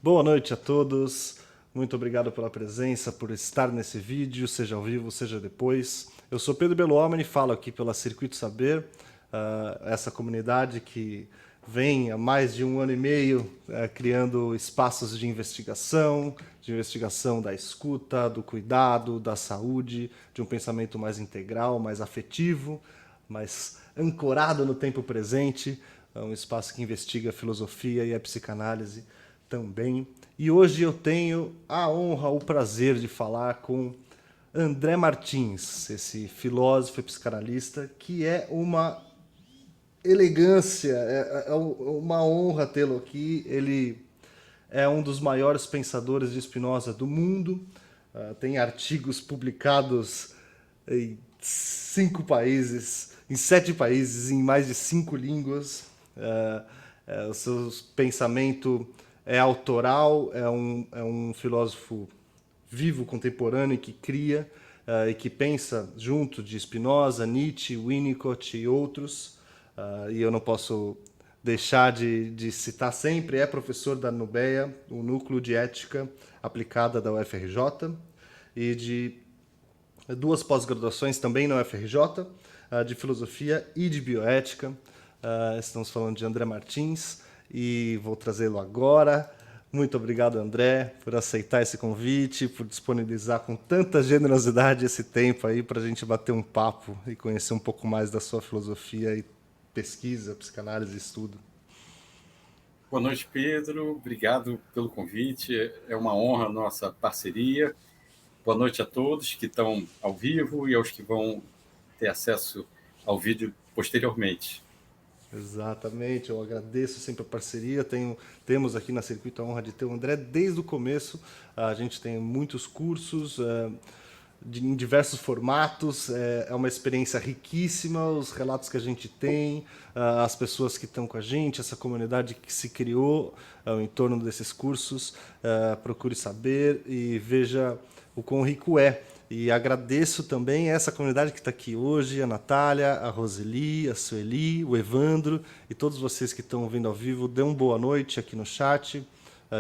Boa noite a todos. Muito obrigado pela presença, por estar nesse vídeo, seja ao vivo, seja depois. Eu sou Pedro Beloomeni e falo aqui pela Circuito Saber, essa comunidade que vem há mais de um ano e meio criando espaços de investigação da escuta, do cuidado, da saúde, de um pensamento mais integral, mais afetivo, mais ancorado no tempo presente. É um espaço que investiga a filosofia e a psicanálise também. E hoje eu tenho a honra, o prazer de falar com André Martins, esse filósofo e psicanalista, que é uma elegância, uma honra tê-lo aqui. Ele é um dos maiores pensadores de Spinoza do mundo, tem artigos publicados em 5 países, em 7 países, em mais de 5 línguas. O seu pensamento é autoral, é um filósofo vivo, contemporâneo, que cria e que pensa junto de Spinoza, Nietzsche, Winnicott e outros. E eu não posso deixar de citar sempre, é professor da NUBEA, o Núcleo de Ética Aplicada da UFRJ, e de 2 pós-graduações também na UFRJ, de filosofia e de bioética. Estamos falando de André Martins e vou trazê-lo agora. Muito obrigado, André, por aceitar esse convite, por disponibilizar com tanta generosidade esse tempo aí para a gente bater um papo e conhecer um pouco mais da sua filosofia e pesquisa, psicanálise e estudo. Boa noite, Pedro. Obrigado pelo convite. É uma honra a nossa parceria. Boa noite a todos que estão ao vivo e aos que vão ter acesso ao vídeo posteriormente. Exatamente, eu agradeço sempre a parceria. Temos aqui na Circuito a honra de ter o André desde o começo. A gente tem muitos cursos em diversos formatos, é uma experiência riquíssima. Os relatos que a gente tem, as pessoas que estão com a gente, essa comunidade que se criou em torno desses cursos. Procure saber e veja o quão rico é. E agradeço também essa comunidade que está aqui hoje, a Natália, a Roseli, a Sueli, o Evandro e todos vocês que estão vendo ao vivo. Dê uma boa noite aqui no chat.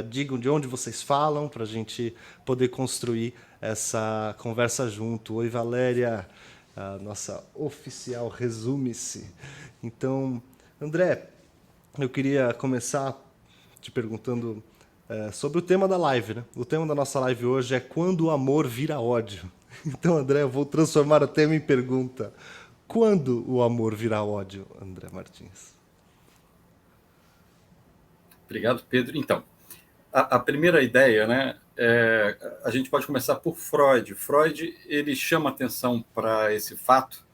Digam de onde vocês falam para a gente poder construir essa conversa junto. Oi, Valéria, a nossa oficial Resume-se. Então, André, eu queria começar te perguntando sobre o tema da live, né? O tema da nossa live hoje é quando o amor vira ódio. Então, André, eu vou transformar o tema em pergunta. Quando o amor vira ódio, André Martins? Obrigado, Pedro. Então, a primeira ideia, né? A gente pode começar por Freud. Freud ele chama atenção para esse fato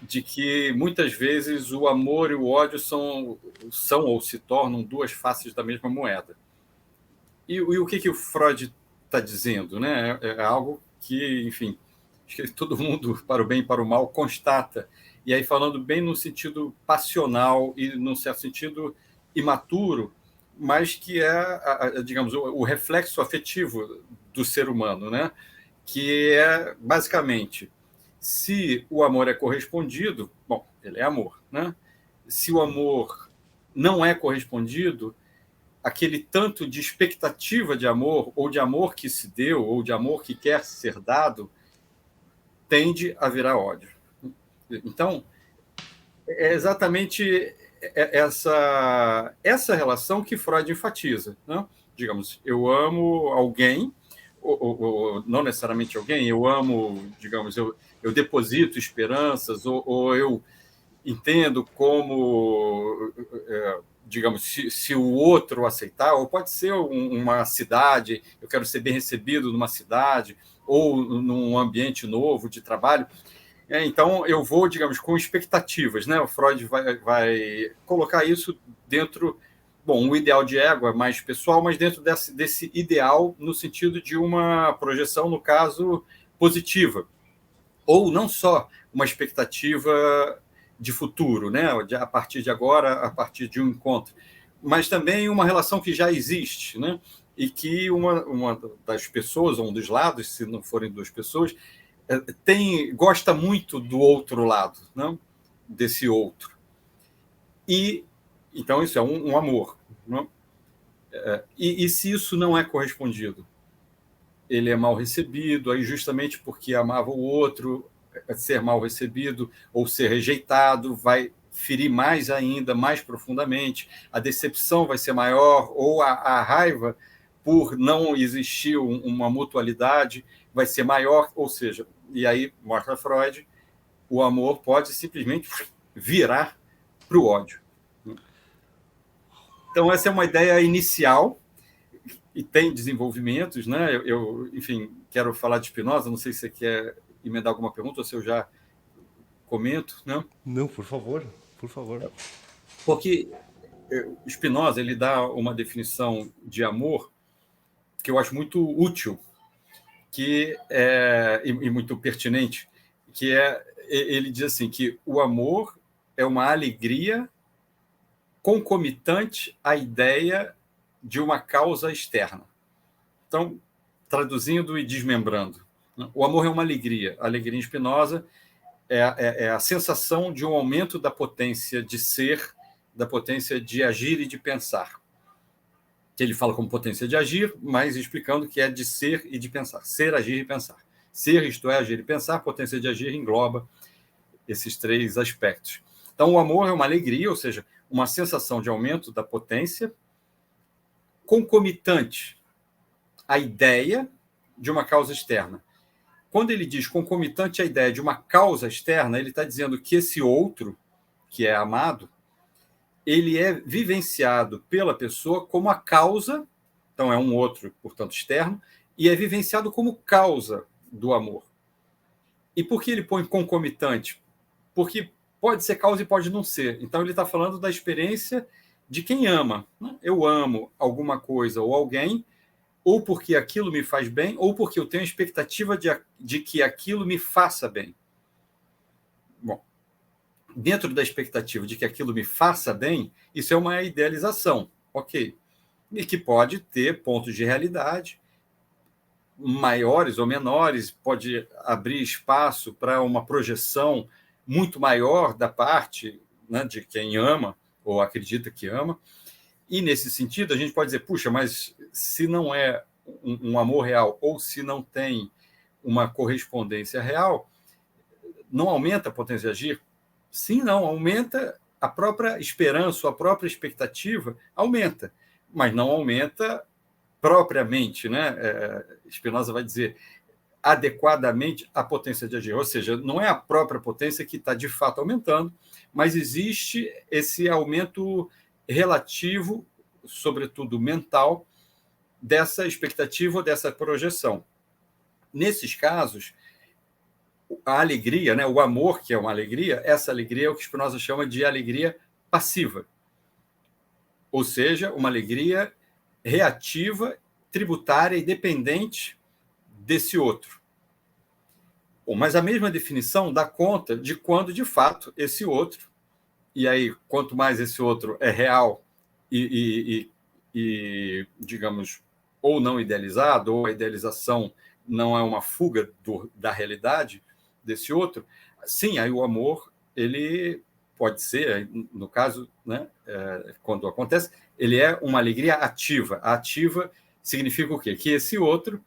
de que muitas vezes o amor e o ódio são ou se tornam duas faces da mesma moeda. E o que o Freud está dizendo, né? É algo que, enfim, acho que todo mundo, para o bem e para o mal, constata. E aí, falando bem no sentido passional e, num certo sentido, imaturo, mas que é, digamos, o reflexo afetivo do ser humano, né? Que é, basicamente, se o amor é correspondido, bom, ele é amor, né? Se o amor não é correspondido, aquele tanto de expectativa de amor, ou de amor que se deu, ou de amor que quer ser dado, tende a virar ódio. Então, é exatamente essa relação que Freud enfatiza. Né? Digamos, eu amo alguém, ou não necessariamente alguém, eu amo, digamos, eu deposito esperanças, ou eu entendo como, digamos, se o outro aceitar, ou pode ser uma cidade, eu quero ser bem recebido numa cidade, ou num ambiente novo de trabalho. Então, eu vou, digamos, com expectativas. Né? O Freud vai colocar isso dentro. Bom, o ideal de ego é mais pessoal, mas dentro desse ideal, no sentido de uma projeção, no caso, positiva. Ou não só uma expectativa de futuro, né? A partir de agora, a partir de um encontro, mas também uma relação que já existe, né? E que uma das pessoas, ou um dos lados, se não forem duas pessoas, gosta muito do outro lado, né? Desse outro. E então isso é um amor, né? E se isso não é correspondido? Ele é mal recebido, aí justamente porque amava o outro, ser mal recebido ou ser rejeitado vai ferir mais ainda, mais profundamente, a decepção vai ser maior, ou a raiva por não existir uma mutualidade vai ser maior, ou seja, e aí, mostra Freud, o amor pode simplesmente virar para o ódio. Então, essa é uma ideia inicial, e tem desenvolvimentos, né? Enfim, quero falar de Spinoza, não sei se você quer emendar alguma pergunta ou se eu já comento, né? Não, por favor, por favor. Porque Spinoza, ele dá uma definição de amor que eu acho muito útil, e muito pertinente, que ele diz assim, que o amor é uma alegria concomitante à ideia de uma causa externa. Então, traduzindo e desmembrando, o amor é uma alegria. A alegria em Spinoza é a sensação de um aumento da potência de ser, da potência de agir e de pensar. Que ele fala como potência de agir, mas explicando que é de ser e de pensar. Ser, agir e pensar. Ser, isto é, agir e pensar, potência de agir engloba esses três aspectos. Então, o amor é uma alegria, ou seja, uma sensação de aumento da potência concomitante à ideia de uma causa externa. Quando ele diz concomitante à ideia de uma causa externa, ele está dizendo que esse outro, que é amado, ele é vivenciado pela pessoa como a causa, então é um outro, portanto, externo, e é vivenciado como causa do amor. E por que ele põe concomitante? Porque pode ser causa e pode não ser. Então, ele está falando da experiência de quem ama. Eu amo alguma coisa ou alguém, ou porque aquilo me faz bem, ou porque eu tenho a expectativa de que aquilo me faça bem. Bom, dentro da expectativa de que aquilo me faça bem, isso é uma idealização, ok. E que pode ter pontos de realidade, maiores ou menores, pode abrir espaço para uma projeção muito maior da parte, né, de quem ama ou acredita que ama. E, nesse sentido, a gente pode dizer, puxa, mas se não é um amor real ou se não tem uma correspondência real, não aumenta a potência de agir? Sim, não, aumenta a própria esperança, a própria expectativa aumenta, mas não aumenta propriamente, né? Spinoza vai dizer adequadamente a potência de agir, ou seja, não é a própria potência que está de fato aumentando, mas existe esse aumento relativo, sobretudo mental, dessa expectativa ou dessa projeção. Nesses casos, a alegria, né, o amor, que é uma alegria, essa alegria é o que Spinoza chama de alegria passiva, ou seja, uma alegria reativa, tributária e dependente desse outro. Bom, mas a mesma definição dá conta de quando, de fato, esse outro, e aí, quanto mais esse outro é real digamos, ou não idealizado, ou a idealização não é uma fuga da realidade desse outro, sim, aí o amor, ele pode ser, no caso, né, quando acontece, ele é uma alegria ativa. A ativa significa o quê? Que esse outro,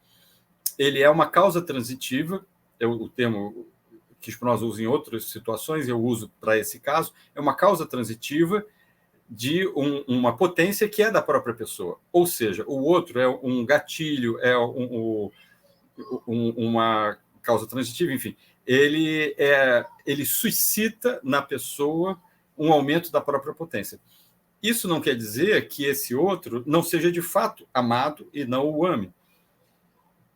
ele é uma causa transitiva, é o termo que Spinoza usa em outras situações, eu uso para esse caso, é uma causa transitiva de uma potência que é da própria pessoa. Ou seja, o outro é um gatilho, é uma causa transitiva, enfim. Ele suscita na pessoa um aumento da própria potência. Isso não quer dizer que esse outro não seja de fato amado e não o ame.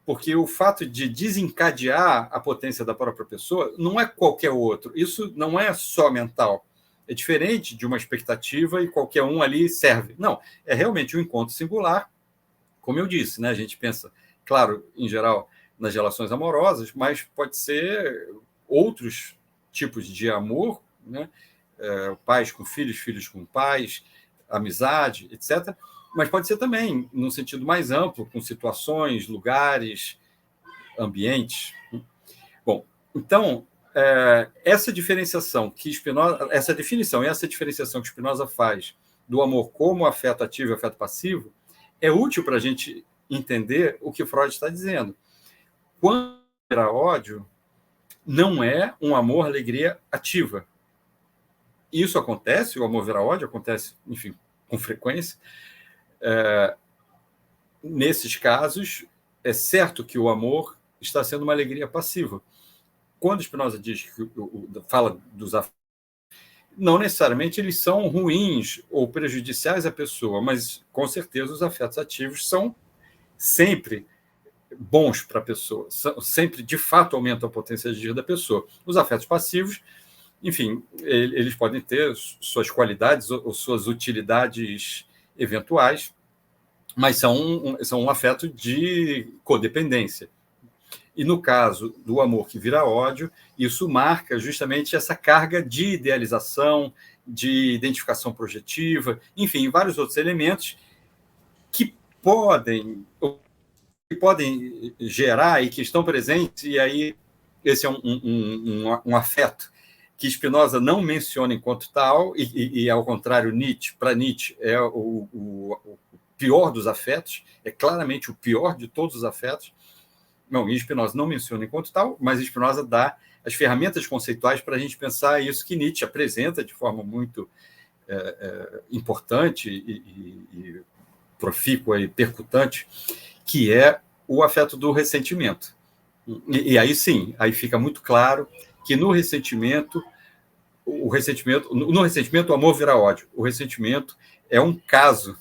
Porque o fato de desencadear a potência da própria pessoa não é qualquer outro. Isso não é só mental. É diferente de uma expectativa e qualquer um ali serve. Não, é realmente um encontro singular. Como eu disse, né? A gente pensa, claro, em geral, nas relações amorosas, mas pode ser outros tipos de amor, né? Pais com filhos, filhos com pais, amizade, etc. Mas pode ser também, num sentido mais amplo, com situações, lugares, ambientes. Bom, então, essa diferenciação que Spinoza, essa definição e essa diferenciação que Spinoza faz do amor como afeto ativo e afeto passivo, é útil para a gente entender o que Freud está dizendo. Quando era ódio, não é um amor-alegria ativa. Isso acontece, o amor vira ódio, acontece, enfim, com frequência. Nesses casos, é certo que o amor está sendo uma alegria passiva. Quando Spinoza diz que fala dos afetos, não necessariamente eles são ruins ou prejudiciais à pessoa, mas com certeza os afetos ativos são sempre bons para a pessoa, sempre de fato aumentam a potência de agir da pessoa. Os afetos passivos, enfim, eles podem ter suas qualidades ou suas utilidades eventuais, mas são um afeto de codependência. E no caso do amor que vira ódio, isso marca justamente essa carga de idealização, de identificação projetiva, enfim, vários outros elementos que podem gerar e que estão presentes, e aí esse é um afeto que Spinoza não menciona enquanto tal, e ao contrário, Nietzsche, para Nietzsche, é o pior dos afetos, é claramente o pior de todos os afetos. Não, e Spinoza não menciona enquanto tal, mas Spinoza dá as ferramentas conceituais para a gente pensar isso que Nietzsche apresenta de forma muito importante e profícua e percutante, que é o afeto do ressentimento. E aí sim, aí fica muito claro que no ressentimento o amor vira ódio. O ressentimento é um caso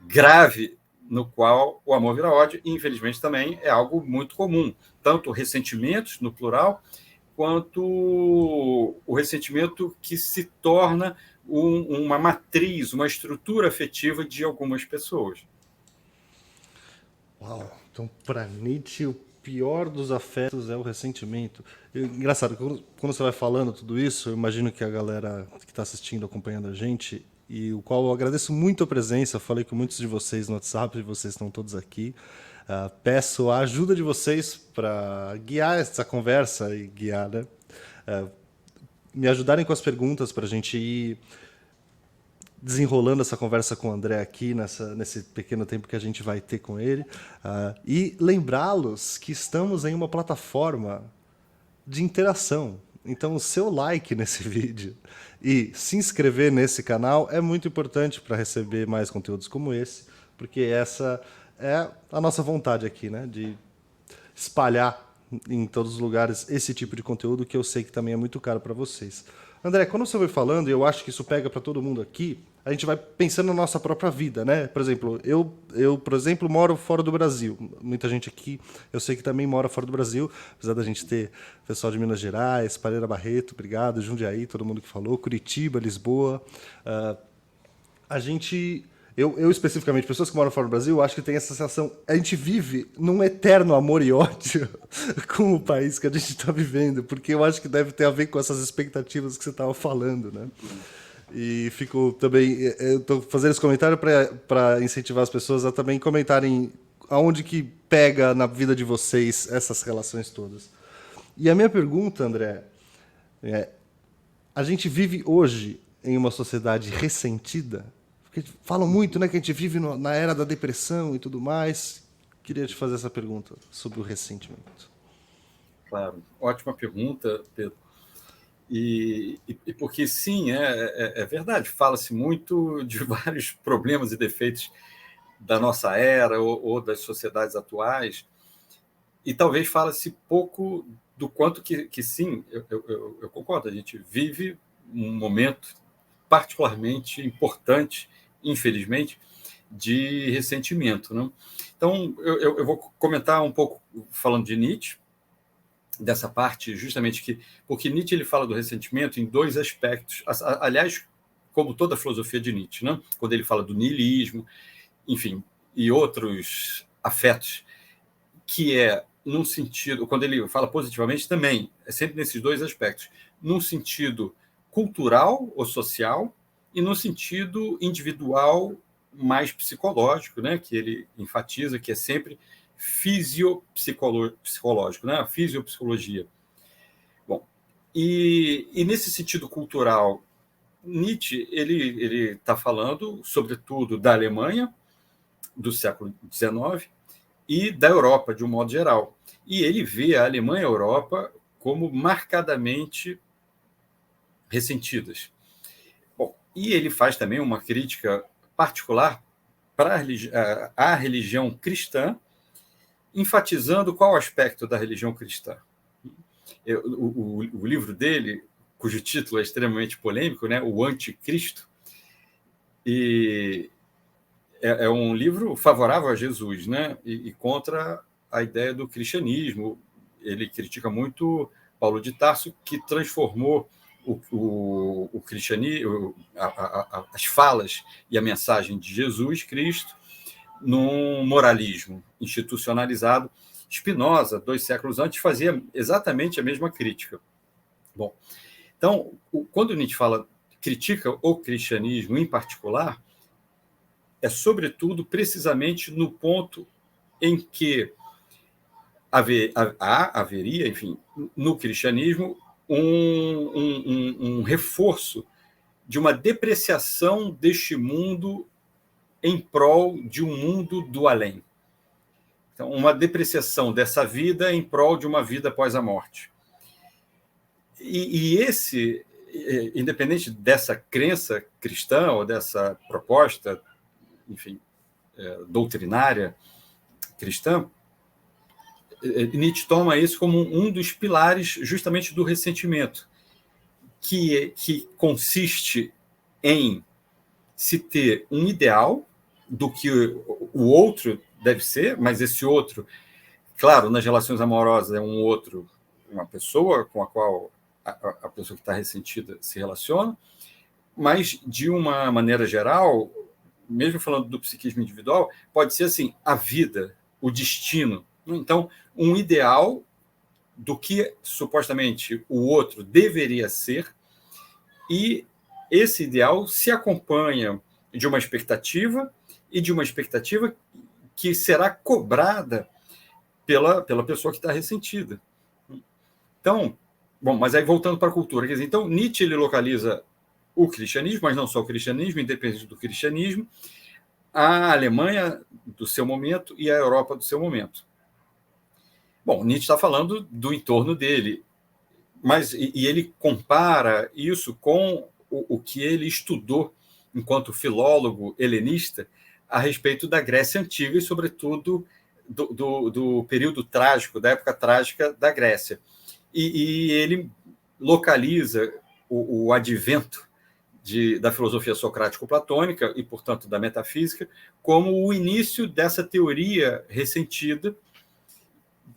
grave no qual o amor vira ódio, e infelizmente também é algo muito comum, tanto ressentimentos, no plural, quanto o ressentimento que se torna uma matriz, uma estrutura afetiva de algumas pessoas. Uau! Então, para Nietzsche, o pior dos afetos é o ressentimento. Engraçado, quando você vai falando tudo isso, eu imagino que a galera que está assistindo, acompanhando a gente, e o qual eu agradeço muito a presença, eu falei com muitos de vocês no WhatsApp, e vocês estão todos aqui. Peço a ajuda de vocês para guiar essa conversa e guiar, né? Me ajudarem com as perguntas para a gente ir desenrolando essa conversa com o André aqui, nesse pequeno tempo que a gente vai ter com ele. E lembrá-los que estamos em uma plataforma de interação. Então, o seu like nesse vídeo e se inscrever nesse canal é muito importante para receber mais conteúdos como esse, porque essa é a nossa vontade aqui, né? De espalhar em todos os lugares esse tipo de conteúdo que eu sei que também é muito caro para vocês. André, quando você vai falando, e eu acho que isso pega para todo mundo aqui, a gente vai pensando na nossa própria vida, né? Por exemplo, por exemplo, moro fora do Brasil. Muita gente aqui, eu sei que também mora fora do Brasil, apesar da gente ter pessoal de Minas Gerais, Parreira Barreto, obrigado, Jundiaí, todo mundo que falou, Curitiba, Lisboa. Eu especificamente, pessoas que moram fora do Brasil, acho que tem essa sensação, a gente vive num eterno amor e ódio com o país que a gente está vivendo, porque eu acho que deve ter a ver com essas expectativas que você estava falando, né? E fico também, eu estou fazendo esse comentário para incentivar as pessoas a também comentarem aonde que pega na vida de vocês essas relações todas. E a minha pergunta, André, a gente vive hoje em uma sociedade ressentida? Porque falam muito, né, que a gente vive na era da depressão e tudo mais. Queria te fazer essa pergunta sobre o ressentimento. Claro, ótima pergunta, Pedro. E porque, sim, é verdade, fala-se muito de vários problemas e defeitos da nossa era ou das sociedades atuais, e talvez fala-se pouco do quanto que sim, eu concordo, a gente vive um momento particularmente importante, infelizmente, de ressentimento, né? Então, eu vou comentar um pouco, falando de Nietzsche, dessa parte, justamente porque Nietzsche ele fala do ressentimento em dois aspectos, aliás, como toda a filosofia de Nietzsche, né? Quando ele fala do niilismo, enfim, e outros afetos, que é num sentido, quando ele fala positivamente também, é sempre nesses dois aspectos, num sentido cultural ou social e no sentido individual mais psicológico, né? Que ele enfatiza que é sempre fisiopsicológico, né? A fisiopsicologia. Bom, e nesse sentido cultural, Nietzsche ele está falando, sobretudo, da Alemanha, do século XIX e da Europa, de um modo geral. E ele vê a Alemanha e a Europa como marcadamente ressentidas. Bom, e ele faz também uma crítica particular para a religião cristã, enfatizando qual aspecto da religião cristã. O livro dele, cujo título é extremamente polêmico, né, O Anticristo, e é um livro favorável a Jesus, né, e contra a ideia do cristianismo. Ele critica muito Paulo de Tarso, que transformou o cristianismo, as falas e a mensagem de Jesus Cristo num moralismo institucionalizado. Spinoza, 2 séculos antes, fazia exatamente a mesma crítica. Bom, então, quando Nietzsche critica o cristianismo em particular, é sobretudo precisamente no ponto em que haveria, enfim, no cristianismo, um reforço de uma depreciação deste mundo em prol de um mundo do além. Então, uma depreciação dessa vida em prol de uma vida após a morte. E esse, independente dessa crença cristã ou dessa proposta, enfim, doutrinária cristã, Nietzsche toma isso como um dos pilares justamente do ressentimento, que consiste em se ter um ideal do que o outro deve ser, mas esse outro, claro, nas relações amorosas é um outro, uma pessoa com a qual a pessoa que está ressentida se relaciona, mas de uma maneira geral, mesmo falando do psiquismo individual, pode ser assim, a vida, o destino. Então, um ideal do que supostamente o outro deveria ser, e esse ideal se acompanha de uma expectativa, e de uma expectativa que será cobrada pela pessoa que está ressentida. Então, bom, mas aí voltando para a cultura, quer dizer, então Nietzsche ele localiza o cristianismo, mas não só o cristianismo, independente do cristianismo, a Alemanha do seu momento e a Europa do seu momento. Bom, Nietzsche está falando do entorno dele, mas e ele compara isso com o que ele estudou enquanto filólogo helenista a respeito da Grécia Antiga e, sobretudo, do período trágico, da época trágica da Grécia. E ele localiza o advento da filosofia socrático-platônica e, portanto, da metafísica, como o início dessa teoria ressentida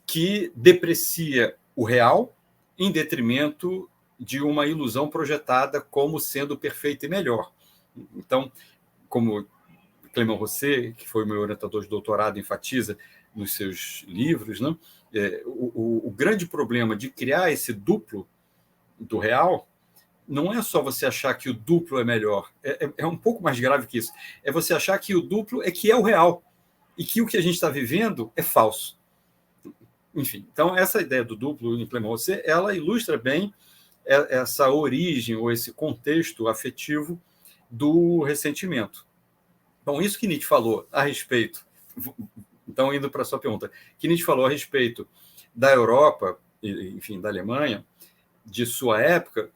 que deprecia o real em detrimento de uma ilusão projetada como sendo perfeita e melhor. Então, como Clément Rosset, que foi o meu orientador de doutorado, enfatiza nos seus livros, né? O grande problema de criar esse duplo do real não é só você achar que o duplo é melhor, é um pouco mais grave que isso. É você achar que o duplo é que é o real e que o que a gente está vivendo é falso. Enfim, então essa ideia do duplo em Clément Rosset, ela ilustra bem essa origem ou esse contexto afetivo do ressentimento. Então, isso que Nietzsche falou a respeito, então indo para a sua pergunta, que Nietzsche falou a respeito da Europa, enfim, da Alemanha, de sua época,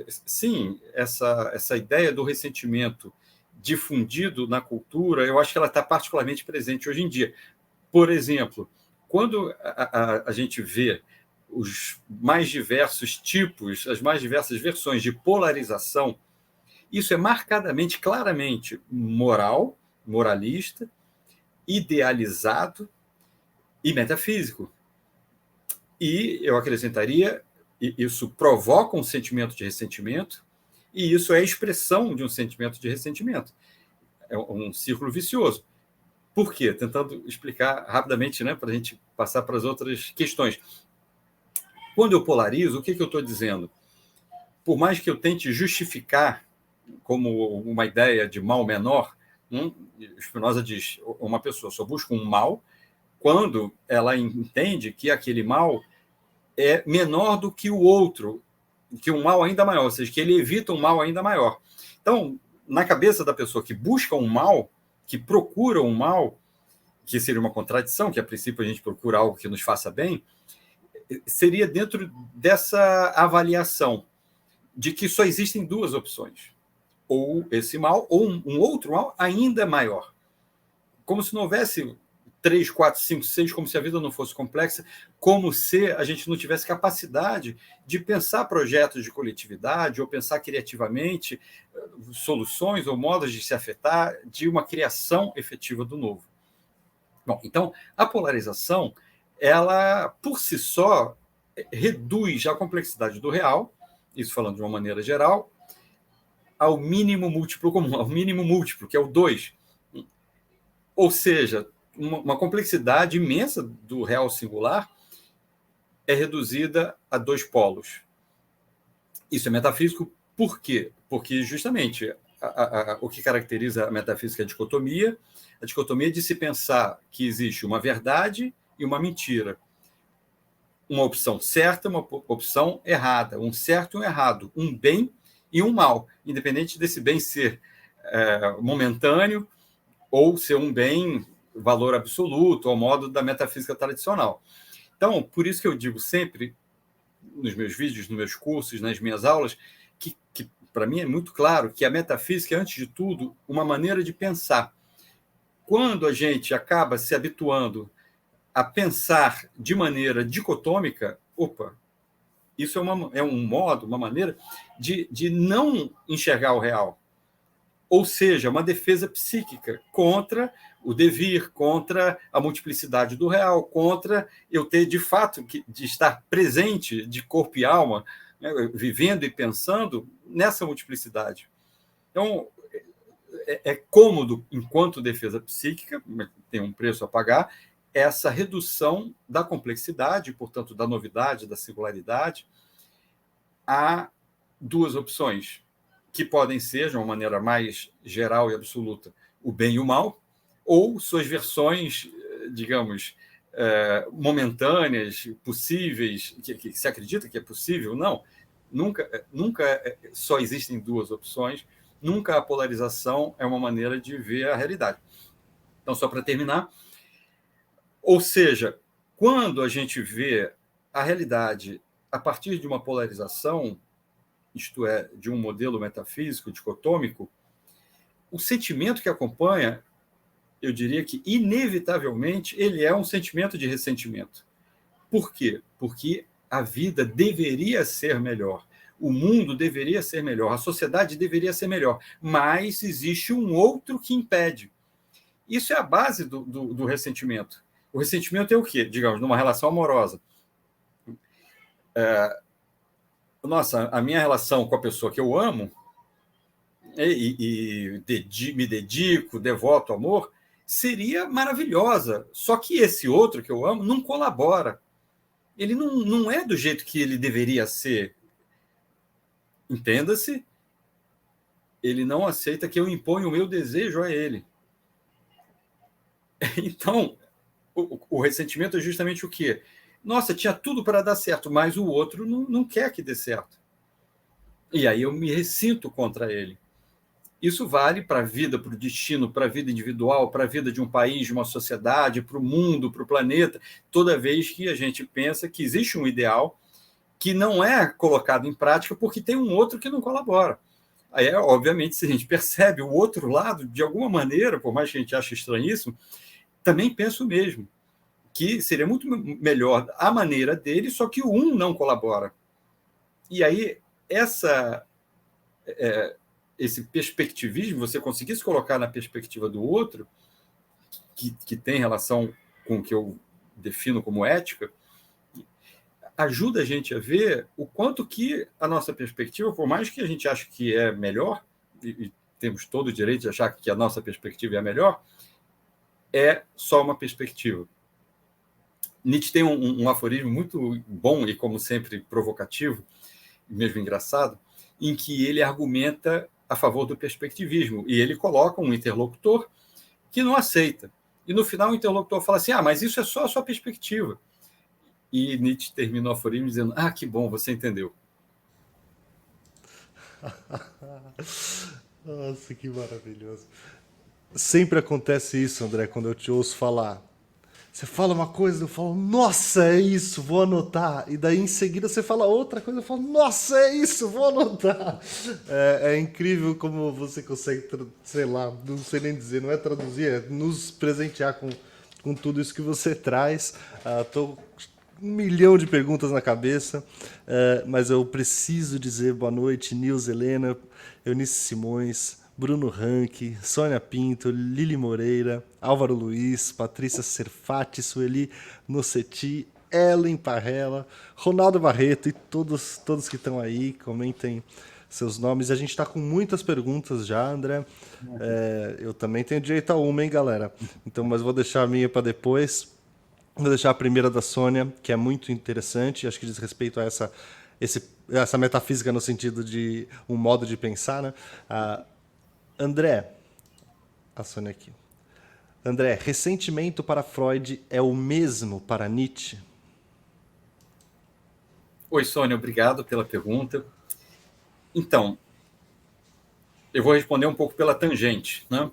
sim, essa ideia do ressentimento difundido na cultura, eu acho que ela está particularmente presente hoje em dia. Por exemplo, quando a gente vê os mais diversos tipos, as mais diversas versões de polarização, isso é marcadamente, claramente moralista, idealizado e metafísico. E eu acrescentaria, isso provoca um sentimento de ressentimento, e isso é a expressão de um sentimento de ressentimento. É um círculo vicioso. Por quê? Tentando explicar rapidamente, né, para a gente passar para as outras questões. Quando eu polarizo, o que eu estou dizendo? Por mais que eu tente justificar como uma ideia de mal menor, Spinoza diz, uma pessoa só busca um mal quando ela entende que aquele mal é menor do que o outro, que um mal ainda maior, ou seja, que ele evita um mal ainda maior. Então, na cabeça da pessoa que busca um mal, que procura um mal, que seria uma contradição, que a princípio a gente procura algo que nos faça bem, seria dentro dessa avaliação de que só existem duas opções, ou esse mal, ou um outro mal ainda maior. Como se não houvesse 3, 4, 5, 6, como se a vida não fosse complexa, como se a gente não tivesse capacidade de pensar projetos de coletividade ou pensar criativamente soluções ou modos de se afetar de uma criação efetiva do novo. Bom, então, a polarização, ela, por si só, reduz a complexidade do real, isso falando de uma maneira geral, ao mínimo múltiplo comum, ao mínimo múltiplo, que é o 2. Ou seja, uma complexidade imensa do real singular é reduzida a 2 polos. Isso é metafísico por quê? Porque, justamente, o que caracteriza a metafísica é a dicotomia de se pensar que existe uma verdade e uma mentira. Uma opção certa, uma opção errada, um certo e um errado, um bem e um mal, independente desse bem ser momentâneo ou ser um bem valor absoluto, ao modo da metafísica tradicional. Então, por isso que eu digo sempre, nos meus vídeos, nos meus cursos, nas minhas aulas, que para mim é muito claro que a metafísica é, antes de tudo, uma maneira de pensar. Quando a gente acaba se habituando a pensar de maneira dicotômica, isso é um modo, uma maneira de não enxergar o real. Ou seja, uma defesa psíquica contra o devir, contra a multiplicidade do real, contra eu ter, de fato, de estar presente de corpo e alma, né, vivendo e pensando nessa multiplicidade. Então, é cômodo, enquanto defesa psíquica, tem um preço a pagar, essa redução da complexidade, portanto, da novidade, da singularidade, a 2 opções, que podem ser, de uma maneira mais geral e absoluta, o bem e o mal, ou suas versões, digamos, momentâneas, possíveis, que se acredita que é possível. Não, nunca só existem 2 opções, nunca a polarização é uma maneira de ver a realidade. Então, só para terminar, ou seja, quando a gente vê a realidade a partir de uma polarização, isto é, de um modelo metafísico dicotômico, o sentimento que acompanha, eu diria que, inevitavelmente, ele é um sentimento de ressentimento. Por quê? Porque a vida deveria ser melhor, o mundo deveria ser melhor, a sociedade deveria ser melhor, mas existe um outro que impede. Isso é a base do ressentimento. O ressentimento é o quê? Digamos, numa relação amorosa. Nossa, a minha relação com a pessoa que eu amo me dedico, devoto amor, seria maravilhosa. Só que esse outro que eu amo não colabora. Ele não é do jeito que ele deveria ser. Entenda-se, ele não aceita que eu imponha o meu desejo a ele. Então, o ressentimento é justamente o quê? Nossa, tinha tudo para dar certo, mas o outro não quer que dê certo. E aí eu me ressinto contra ele. Isso vale para a vida, para o destino, para a vida individual, para a vida de um país, de uma sociedade, para o mundo, para o planeta, toda vez que a gente pensa que existe um ideal que não é colocado em prática porque tem um outro que não colabora. Aí, obviamente, se a gente percebe o outro lado, de alguma maneira, por mais que a gente ache estranhíssimo, também penso o mesmo, que seria muito melhor a maneira dele, só que o um não colabora. E aí, esse perspectivismo, você conseguir se colocar na perspectiva do outro, que tem relação com o que eu defino como ética, ajuda a gente a ver o quanto que a nossa perspectiva, por mais que a gente ache que é melhor, e temos todo o direito de achar que a nossa perspectiva é a melhor, é só uma perspectiva. Nietzsche tem um aforismo muito bom e, como sempre, provocativo, mesmo engraçado, em que ele argumenta a favor do perspectivismo. E ele coloca um interlocutor que não aceita. E, no final, o interlocutor fala assim, mas isso é só a sua perspectiva. E Nietzsche termina o aforismo dizendo, que bom, você entendeu. Nossa, que maravilhoso. Sempre acontece isso, André, quando eu te ouço falar. Você fala uma coisa, eu falo, nossa, é isso, vou anotar. E daí em seguida você fala outra coisa, eu falo, nossa, é isso, vou anotar. É incrível como você consegue, sei lá, não sei nem dizer, não é traduzir, é nos presentear com tudo isso que você traz. Tô um milhão de perguntas na cabeça, mas eu preciso dizer boa noite, Nils Helena, Eunice Simões, Bruno Ranque, Sônia Pinto, Lili Moreira, Álvaro Luiz, Patrícia Serfati, Sueli Noceti, Ellen Parrella, Ronaldo Barreto e todos que estão aí, comentem seus nomes. A gente está com muitas perguntas já, André. Eu também tenho direito a uma, hein, galera? Então, mas vou deixar a minha para depois. Vou deixar a primeira da Sônia, que é muito interessante, acho que diz respeito a essa metafísica no sentido de um modo de pensar, né? André, a Sônia aqui. André, ressentimento para Freud é o mesmo para Nietzsche? Oi, Sônia, obrigado pela pergunta. Então, eu vou responder um pouco pela tangente, né?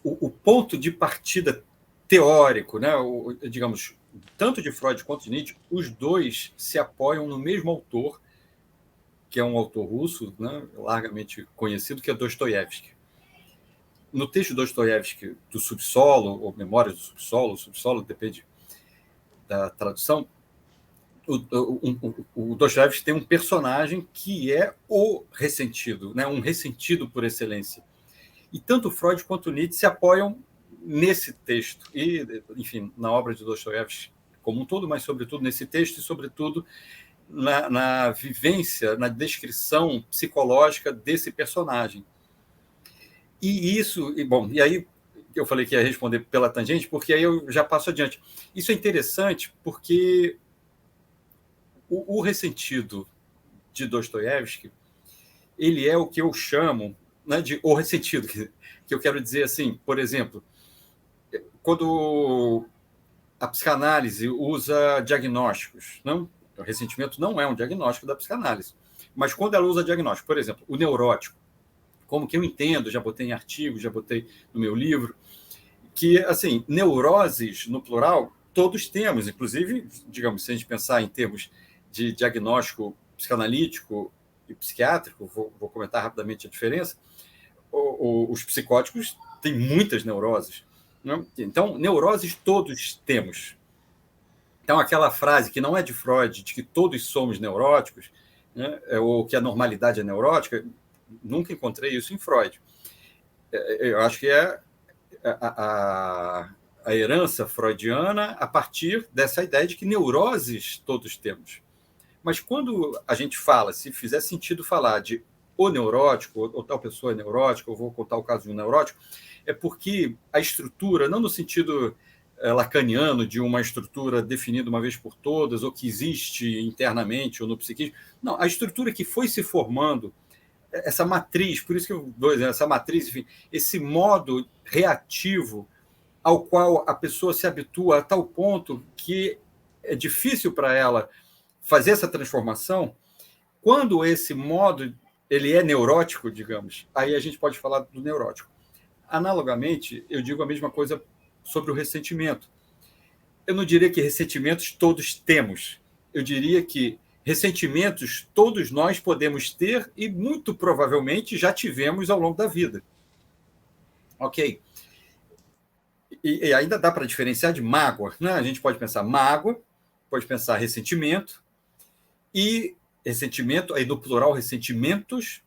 O ponto de partida teórico, né? Digamos, tanto de Freud quanto de Nietzsche, os dois se apoiam no mesmo autor, que é um autor russo, né, largamente conhecido, que é Dostoiévski. No texto de Dostoiévski, do Subsolo, ou Memórias do Subsolo depende da tradução, o Dostoiévski tem um personagem que é o ressentido, né, um ressentido por excelência. E tanto Freud quanto Nietzsche se apoiam nesse texto, e, enfim, na obra de Dostoiévski como um todo, mas sobretudo nesse texto e, sobretudo, na vivência, na descrição psicológica desse personagem. E isso, e aí eu falei que ia responder pela tangente, porque aí eu já passo adiante. Isso é interessante porque o ressentido de Dostoiévski, ele é o que eu chamo, né, de o ressentido, que eu quero dizer assim, por exemplo, quando a psicanálise usa diagnósticos, não? O ressentimento não é um diagnóstico da psicanálise, mas quando ela usa diagnóstico, por exemplo, o neurótico, como que eu entendo, já botei em artigo, já botei no meu livro, que, assim, neuroses, no plural, todos temos, inclusive, digamos, se a gente pensar em termos de diagnóstico psicanalítico e psiquiátrico, vou comentar rapidamente a diferença, os psicóticos têm muitas neuroses, né? Então, neuroses todos temos. Então, aquela frase que não é de Freud, de que todos somos neuróticos, né, ou que a normalidade é neurótica, nunca encontrei isso em Freud. Eu acho que é a herança freudiana a partir dessa ideia de que neuroses todos temos. Mas quando a gente fala, se fizer sentido falar de o neurótico, ou tal pessoa é neurótica, eu vou contar o caso de um neurótico, é porque a estrutura, não no sentido lacaniano de uma estrutura definida uma vez por todas, ou que existe internamente ou no psiquismo, não, a estrutura que foi se formando, essa matriz, por isso que eu dou essa matriz, enfim, esse modo reativo ao qual a pessoa se habitua a tal ponto que é difícil para ela fazer essa transformação. Quando esse modo ele é neurótico, digamos, aí a gente pode falar do neurótico. Analogamente, eu digo a mesma coisa sobre o ressentimento. Eu não diria que ressentimentos todos temos. Eu diria que ressentimentos todos nós podemos ter e muito provavelmente já tivemos ao longo da vida. Ok? E ainda dá para diferenciar de mágoa, né? A gente pode pensar mágoa, pode pensar ressentimento, e ressentimento, aí no plural, ressentimentos,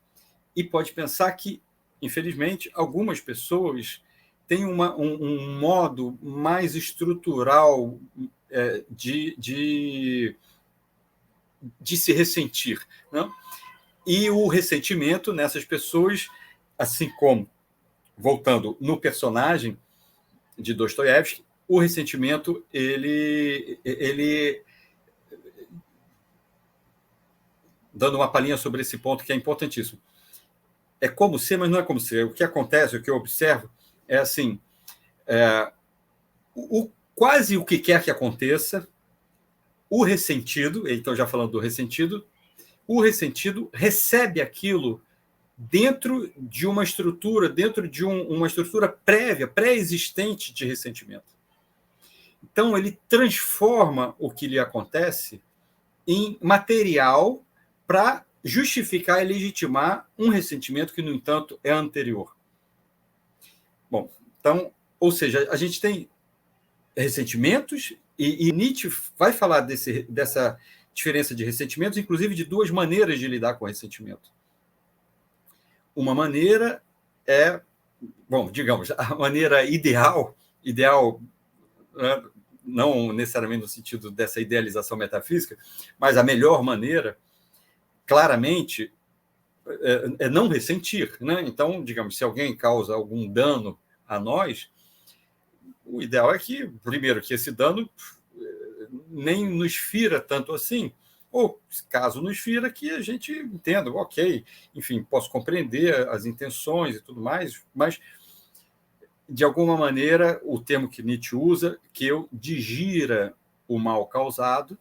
e pode pensar que, infelizmente, algumas pessoas têm um modo mais estrutural de se ressentir, né? E o ressentimento nessas pessoas, assim como, voltando no personagem de Dostoiévski, o ressentimento, ele dando uma palhinha sobre esse ponto que é importantíssimo. É como ser, mas não é como ser. O que acontece, o que eu observo, é assim, quase o que quer que aconteça, o ressentido, então já falando do ressentido, o ressentido recebe aquilo dentro de uma estrutura, dentro de uma estrutura prévia, pré-existente de ressentimento. Então, ele transforma o que lhe acontece em material para justificar e legitimar um ressentimento que, no entanto, é anterior. Bom, então, ou seja, a gente tem ressentimentos e Nietzsche vai falar dessa diferença de ressentimentos, inclusive de duas maneiras de lidar com o ressentimento. Uma maneira é, bom, digamos, a maneira ideal, né, não necessariamente no sentido dessa idealização metafísica, mas a melhor maneira, claramente, é não ressentir, né? Então, digamos, se alguém causa algum dano a nós, o ideal é que, primeiro, que esse dano nem nos fira tanto assim, ou, caso nos fira, que a gente entenda, ok, enfim, posso compreender as intenções e tudo mais, mas, de alguma maneira, o termo que Nietzsche usa, que eu digira o mal causado,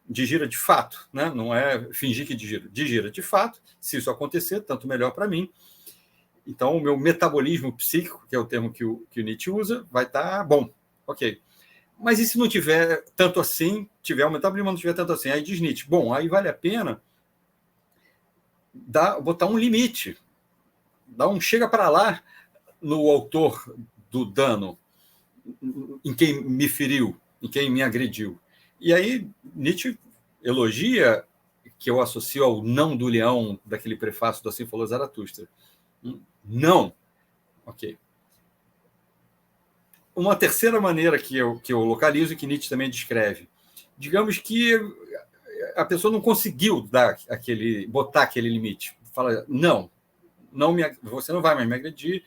digira de fato, né? Não é fingir que digira de fato. Se isso acontecer, tanto melhor para mim. Então, o meu metabolismo psíquico, que é o termo que o Nietzsche usa, vai estar bom, ok. Mas e se não tiver tanto assim, tiver o metabolismo, não tiver tanto assim? Aí diz Nietzsche, bom, aí vale a pena botar um limite, dar um chega para lá no autor do dano, em quem me feriu, em quem me agrediu. E aí Nietzsche elogia, que eu associo ao não do leão daquele prefácio do Assim Falou Zaratustra. Não. Ok. Uma terceira maneira que eu localizo e que Nietzsche também descreve. Digamos que a pessoa não conseguiu botar aquele limite. Fala, não você não vai mais me agredir,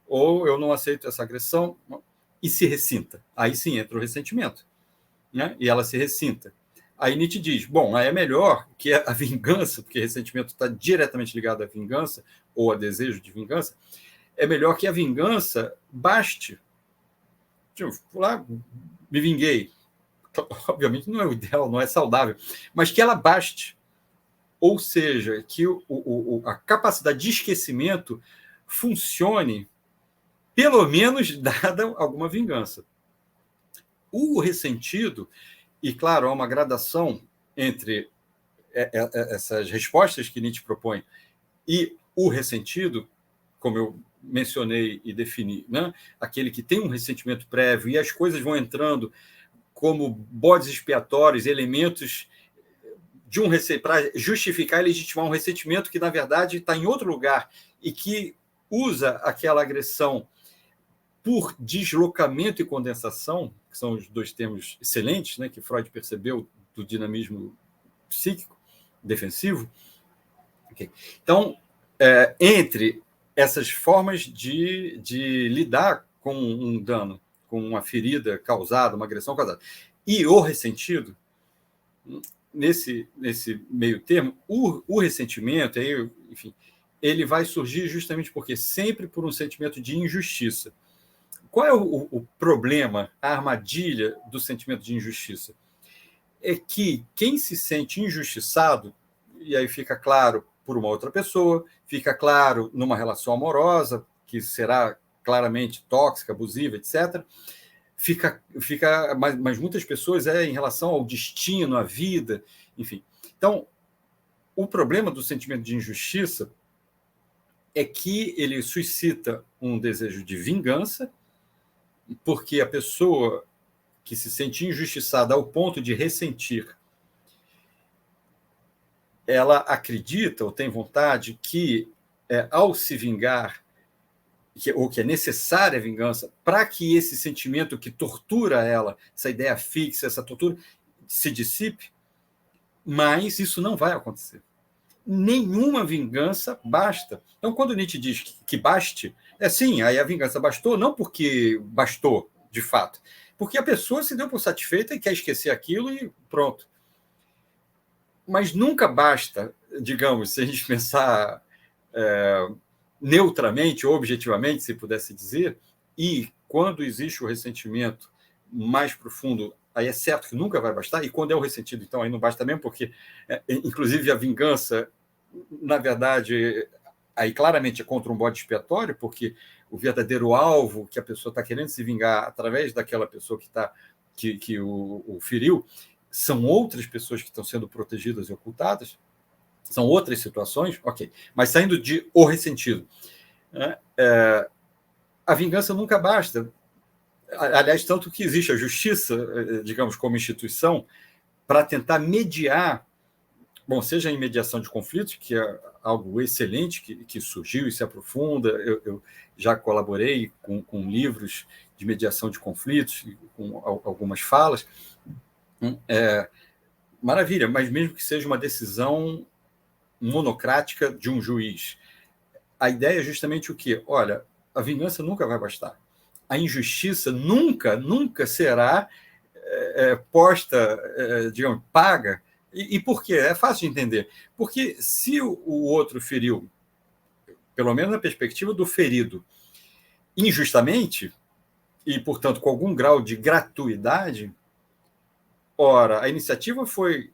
ou eu não aceito essa agressão, e se ressinta. Aí sim entra o ressentimento, né? E ela se ressinta. Aí Nietzsche diz, bom, aí é melhor que a vingança, porque ressentimento está diretamente ligado à vingança, ou a desejo de vingança, é melhor que a vingança baste. Tipo, lá, me vinguei. Obviamente não é o ideal, não é saudável, mas que ela baste. Ou seja, que a capacidade de esquecimento funcione, pelo menos dada alguma vingança. O ressentido, e claro, há uma gradação entre essas respostas que Nietzsche propõe e o ressentido, como eu mencionei e defini, né? Aquele que tem um ressentimento prévio e as coisas vão entrando como bodes expiatórios, elementos de para justificar e legitimar um ressentimento que, na verdade, está em outro lugar e que usa aquela agressão por deslocamento e condensação, que são os dois termos excelentes, né, que Freud percebeu do dinamismo psíquico defensivo. Okay. Então, entre essas formas de lidar com um dano, com uma ferida causada, uma agressão causada, e o ressentido, nesse meio termo, o ressentimento, enfim, ele vai surgir justamente porque sempre por um sentimento de injustiça. Qual é o problema, a armadilha do sentimento de injustiça? É que quem se sente injustiçado, e aí fica claro por uma outra pessoa, fica claro numa relação amorosa, que será claramente tóxica, abusiva, etc., mas muitas pessoas em relação ao destino, à vida, enfim. Então, o problema do sentimento de injustiça é que ele suscita um desejo de vingança, porque a pessoa que se sente injustiçada ao ponto de ressentir, ela acredita ou tem vontade que, ao se vingar, ou que é necessária a vingança, para que esse sentimento que tortura ela, essa ideia fixa, essa tortura, se dissipe, mas isso não vai acontecer. Nenhuma vingança basta. Então, quando Nietzsche diz que baste, sim, aí a vingança bastou, não porque bastou, de fato, porque a pessoa se deu por satisfeita e quer esquecer aquilo e pronto. Mas nunca basta, digamos, se a gente pensar neutramente, objetivamente, se pudesse dizer, e quando existe o ressentimento mais profundo, aí é certo que nunca vai bastar, e quando é o ressentido, então aí não basta mesmo, porque, inclusive, a vingança, na verdade, aí claramente é contra um bode expiatório, porque o verdadeiro alvo que a pessoa está querendo se vingar através daquela pessoa que o feriu são outras pessoas que estão sendo protegidas e ocultadas, são outras situações, ok. Mas saindo de o ressentido, né? A vingança nunca basta. Aliás, tanto que existe a justiça, digamos, como instituição, para tentar mediar, bom, seja em mediação de conflitos, que é algo excelente, que surgiu e se aprofunda. Eu já colaborei com livros de mediação de conflitos, com algumas falas. Maravilha, mas mesmo que seja uma decisão monocrática de um juiz, a ideia é justamente o quê? Olha, a vingança nunca vai bastar. A injustiça nunca será posta, digamos, paga. E por quê? É fácil de entender. Porque se o outro feriu, pelo menos na perspectiva do ferido, injustamente, e, portanto, com algum grau de gratuidade, ora, a iniciativa foi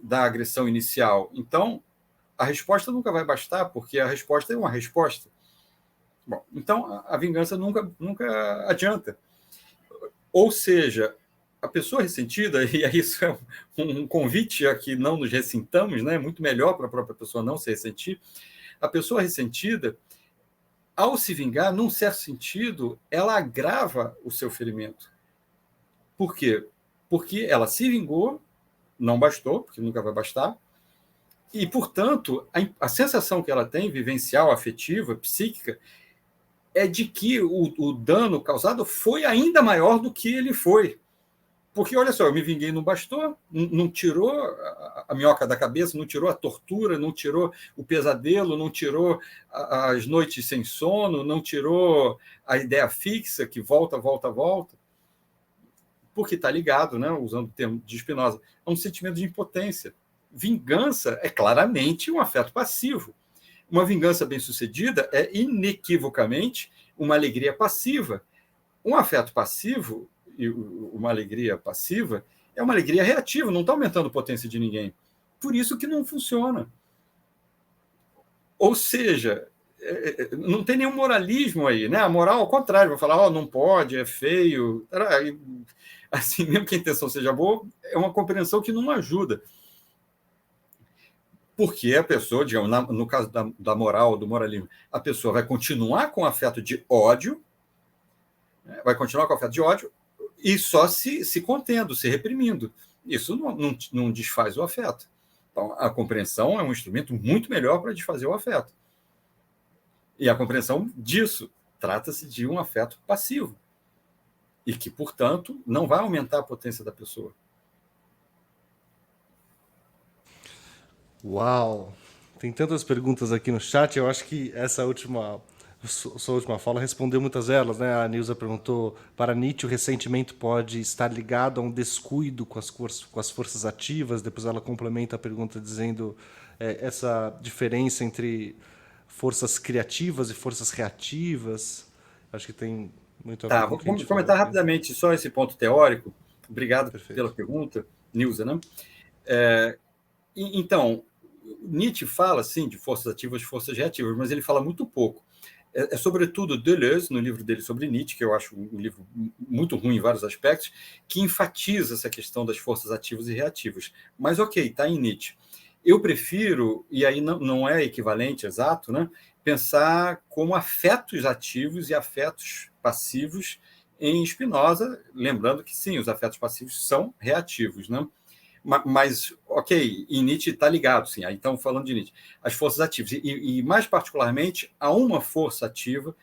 da agressão inicial, então a resposta nunca vai bastar, porque a resposta é uma resposta. Bom, então a vingança nunca adianta. Ou seja, a pessoa ressentida, e isso é um convite a que não nos ressintamos, né? Muito melhor para a própria pessoa não se ressentir. A pessoa ressentida, ao se vingar, num certo sentido, ela agrava o seu ferimento. Por quê? Porque ela se vingou, não bastou, porque nunca vai bastar, e, portanto, a sensação que ela tem, vivencial, afetiva, psíquica, é de que o dano causado foi ainda maior do que ele foi. Porque, olha só, eu me vinguei, não bastou, não tirou a minhoca da cabeça, não tirou a tortura, não tirou o pesadelo, não tirou as noites sem sono, não tirou a ideia fixa que volta. Porque está ligado, né, usando o termo de Spinoza, a um sentimento de impotência. Vingança é claramente um afeto passivo. Uma vingança bem-sucedida é inequivocamente uma alegria passiva. Um afeto passivo e uma alegria passiva é uma alegria reativa, não está aumentando a potência de ninguém. Por isso que não funciona. Ou seja, não tem nenhum moralismo aí, né? A moral, ao contrário, vai falar, não pode, é feio. Assim, mesmo que a intenção seja boa, é uma compreensão que não ajuda. Porque a pessoa, digamos, no caso da moral, do moralismo, a pessoa vai continuar com afeto de ódio, e só se contendo, se reprimindo. Isso não desfaz o afeto. Então, a compreensão é um instrumento muito melhor para desfazer o afeto. E a compreensão disso trata-se de um afeto passivo e que, portanto, não vai aumentar a potência da pessoa. Uau! Tem tantas perguntas aqui no chat, eu acho que sua última fala respondeu muitas delas, né? A Nilza perguntou, para Nietzsche o ressentimento pode estar ligado a um descuido com as forças ativas, depois ela complementa a pergunta dizendo essa diferença entre forças criativas e forças reativas, acho que tem muito a ver com o que a gente falou. Vou comentar rapidamente só esse ponto teórico, obrigado pela pergunta, Nilza, né? Então, Nietzsche fala, sim, de forças ativas e forças reativas, mas ele fala muito pouco. Sobretudo Deleuze, no livro dele sobre Nietzsche, que eu acho um livro muito ruim em vários aspectos, que enfatiza essa questão das forças ativas e reativas. Mas, ok, está em Nietzsche. Eu prefiro, e aí não é equivalente exato, né, pensar como afetos ativos e afetos passivos em Spinoza, lembrando que, sim, os afetos passivos são reativos, né? Mas, ok, em Nietzsche está ligado, sim. Aí estamos falando de Nietzsche. As forças ativas. E, mais particularmente, há uma força ativa,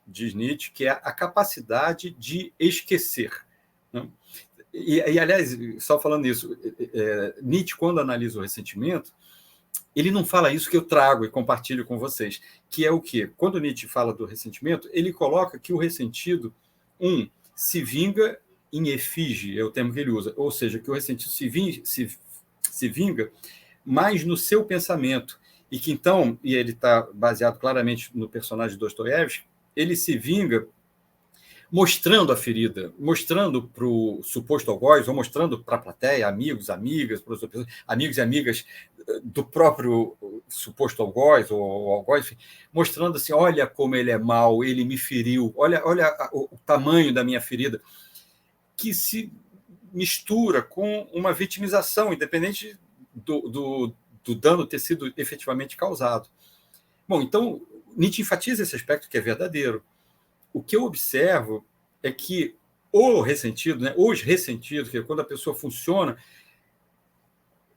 diz Nietzsche, que é a capacidade de esquecer. Né? E, aliás, só falando isso, Nietzsche, quando analisa o ressentimento, ele não fala isso que eu trago e compartilho com vocês, que é o quê? Quando Nietzsche fala do ressentimento, ele coloca que o ressentido, se vinga em efígie, é o termo que ele usa, ou seja, que o ressentido se vinga mais no seu pensamento, e que então, e ele está baseado claramente no personagem de Dostoiévski, ele se vinga mostrando a ferida, mostrando para o suposto algoz, ou mostrando para a plateia, amigos, amigas, amigos e amigas do próprio suposto algoz, ou algoz, enfim, mostrando assim, olha como ele é mau, ele me feriu, olha o tamanho da minha ferida, que se mistura com uma vitimização, independente do dano ter sido efetivamente causado. Bom, então, Nietzsche enfatiza esse aspecto que é verdadeiro. O que eu observo é que o ressentido, né, os ressentidos, que é quando a pessoa funciona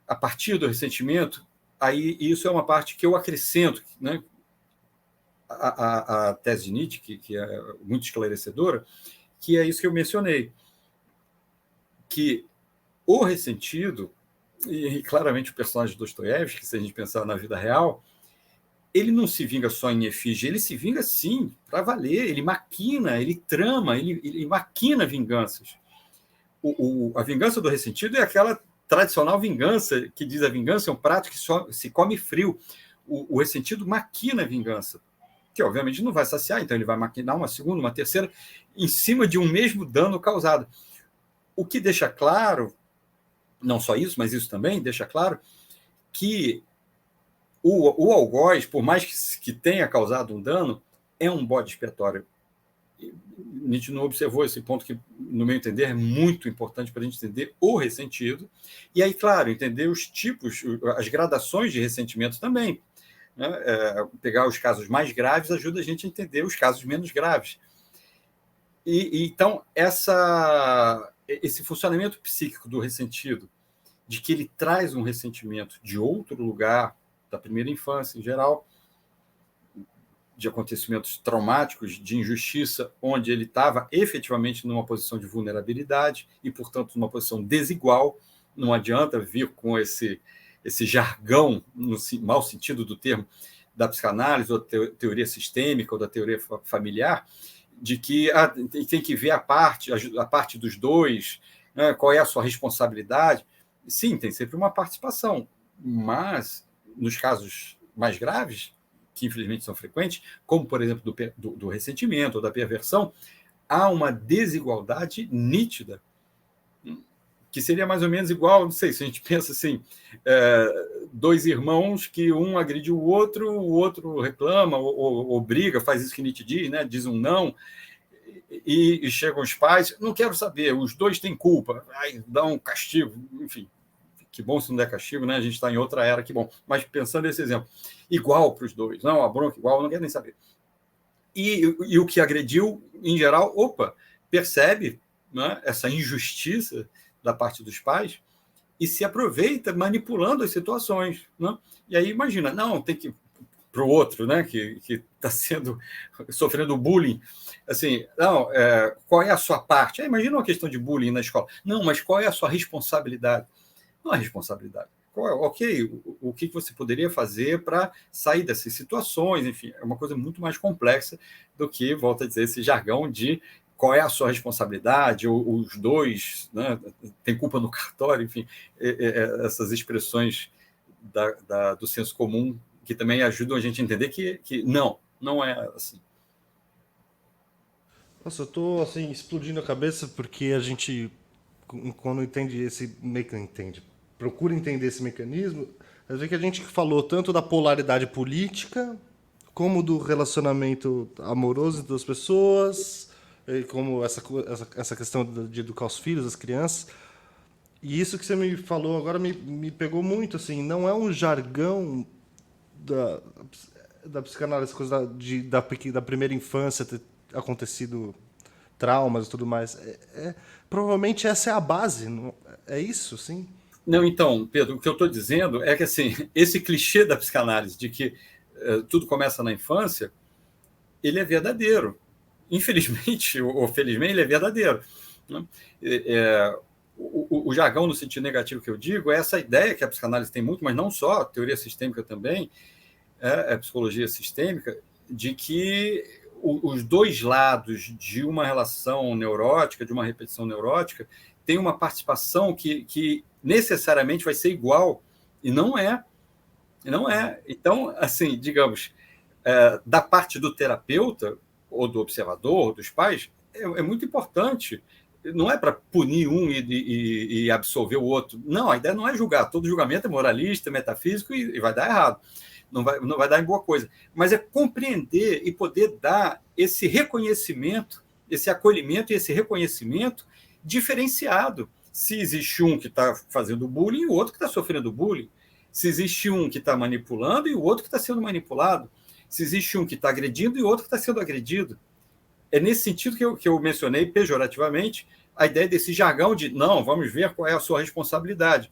a partir do ressentimento, aí isso é uma parte que eu acrescento, né, a tese de Nietzsche, que é muito esclarecedora, que é isso que eu mencionei, que o ressentido, e claramente o personagem de Dostoiévski, se a gente pensar na vida real, ele não se vinga só em efígie, ele se vinga sim, para valer, ele maquina, ele trama, ele maquina vinganças. A vingança do ressentido é aquela tradicional vingança, que diz a vingança é um prato que só se come frio. O ressentido maquina a vingança, que obviamente não vai saciar, então ele vai maquinar uma segunda, uma terceira, em cima de um mesmo dano causado. O que deixa claro, não só isso, mas isso também deixa claro, que o algoz, por mais que tenha causado um dano, é um bode expiatório. Nietzsche não observou esse ponto que, no meu entender, é muito importante para a gente entender o ressentido. E aí, claro, entender os tipos, as gradações de ressentimento também. Né? Pegar os casos mais graves ajuda a gente a entender os casos menos graves. Então, esse funcionamento psíquico do ressentido, de que ele traz um ressentimento de outro lugar, da primeira infância em geral, de acontecimentos traumáticos, de injustiça, onde ele estava efetivamente numa posição de vulnerabilidade e, portanto, numa posição desigual. Não adianta vir com esse jargão, no mau sentido do termo, da psicanálise, ou da teoria sistêmica, ou da teoria familiar, de que tem que ver a parte dos dois, né, qual é a sua responsabilidade. Sim, tem sempre uma participação, mas nos casos mais graves, que infelizmente são frequentes, como, por exemplo, do ressentimento ou da perversão, há uma desigualdade nítida, que seria mais ou menos igual, não sei, se a gente pensa assim, dois irmãos que um agride o outro reclama ou briga, faz isso que Nietzsche diz, né? Diz um não, e chegam os pais, não quero saber, os dois têm culpa, aí dá um castigo, enfim. Que bom se não der castigo, né? A gente está em outra era, que bom. Mas pensando nesse exemplo, igual para os dois, não, a bronca igual, não quero nem saber. E o que agrediu, em geral, percebe, né, essa injustiça da parte dos pais e se aproveita manipulando as situações. Né? E aí imagina, não, tem que para o outro, né, que está sofrendo bullying, assim, não, qual é a sua parte? Imagina uma questão de bullying na escola. Não, mas qual é a sua responsabilidade? Não é responsabilidade. Ok, o que você poderia fazer para sair dessas situações? Enfim, é uma coisa muito mais complexa do que, volto a dizer, esse jargão de qual é a sua responsabilidade, os dois, né, tem culpa no cartório, enfim, essas expressões do senso comum que também ajudam a gente a entender que não é assim. Nossa, eu estou assim, explodindo a cabeça porque a gente, quando entende procura entender esse mecanismo, a gente vê que a gente falou tanto da polaridade política, como do relacionamento amoroso entre as pessoas, como essa questão de educar os filhos, as crianças. E isso que você me falou agora me pegou muito, assim, não é um jargão da psicanálise, coisa da primeira infância ter acontecido traumas e tudo mais. Provavelmente essa é a base, não, é isso, sim? Não, então, Pedro, o que eu estou dizendo é que assim, esse clichê da psicanálise de que tudo começa na infância, ele é verdadeiro. Infelizmente, ou felizmente, ele é verdadeiro. Né? O jargão no sentido negativo que eu digo é essa ideia que a psicanálise tem muito, mas não só, a teoria sistêmica também, a psicologia sistêmica, de que os dois lados de uma relação neurótica, de uma repetição neurótica, tem uma participação que necessariamente vai ser igual, e não é. Não é. Então, assim, digamos, da parte do terapeuta, ou do observador, ou dos pais, é muito importante. Não é para punir um e absolver o outro. Não, a ideia não é julgar. Todo julgamento é moralista, metafísico e vai dar errado. Não vai dar em boa coisa. Mas é compreender e poder dar esse reconhecimento, esse acolhimento e esse reconhecimento diferenciado. Se existe um que está fazendo bullying e o outro que está sofrendo bullying. Se existe um que está manipulando e o outro que está sendo manipulado. Se existe um que está agredindo e o outro que está sendo agredido. É nesse sentido que eu mencionei pejorativamente a ideia desse jargão de não, vamos ver qual é a sua responsabilidade.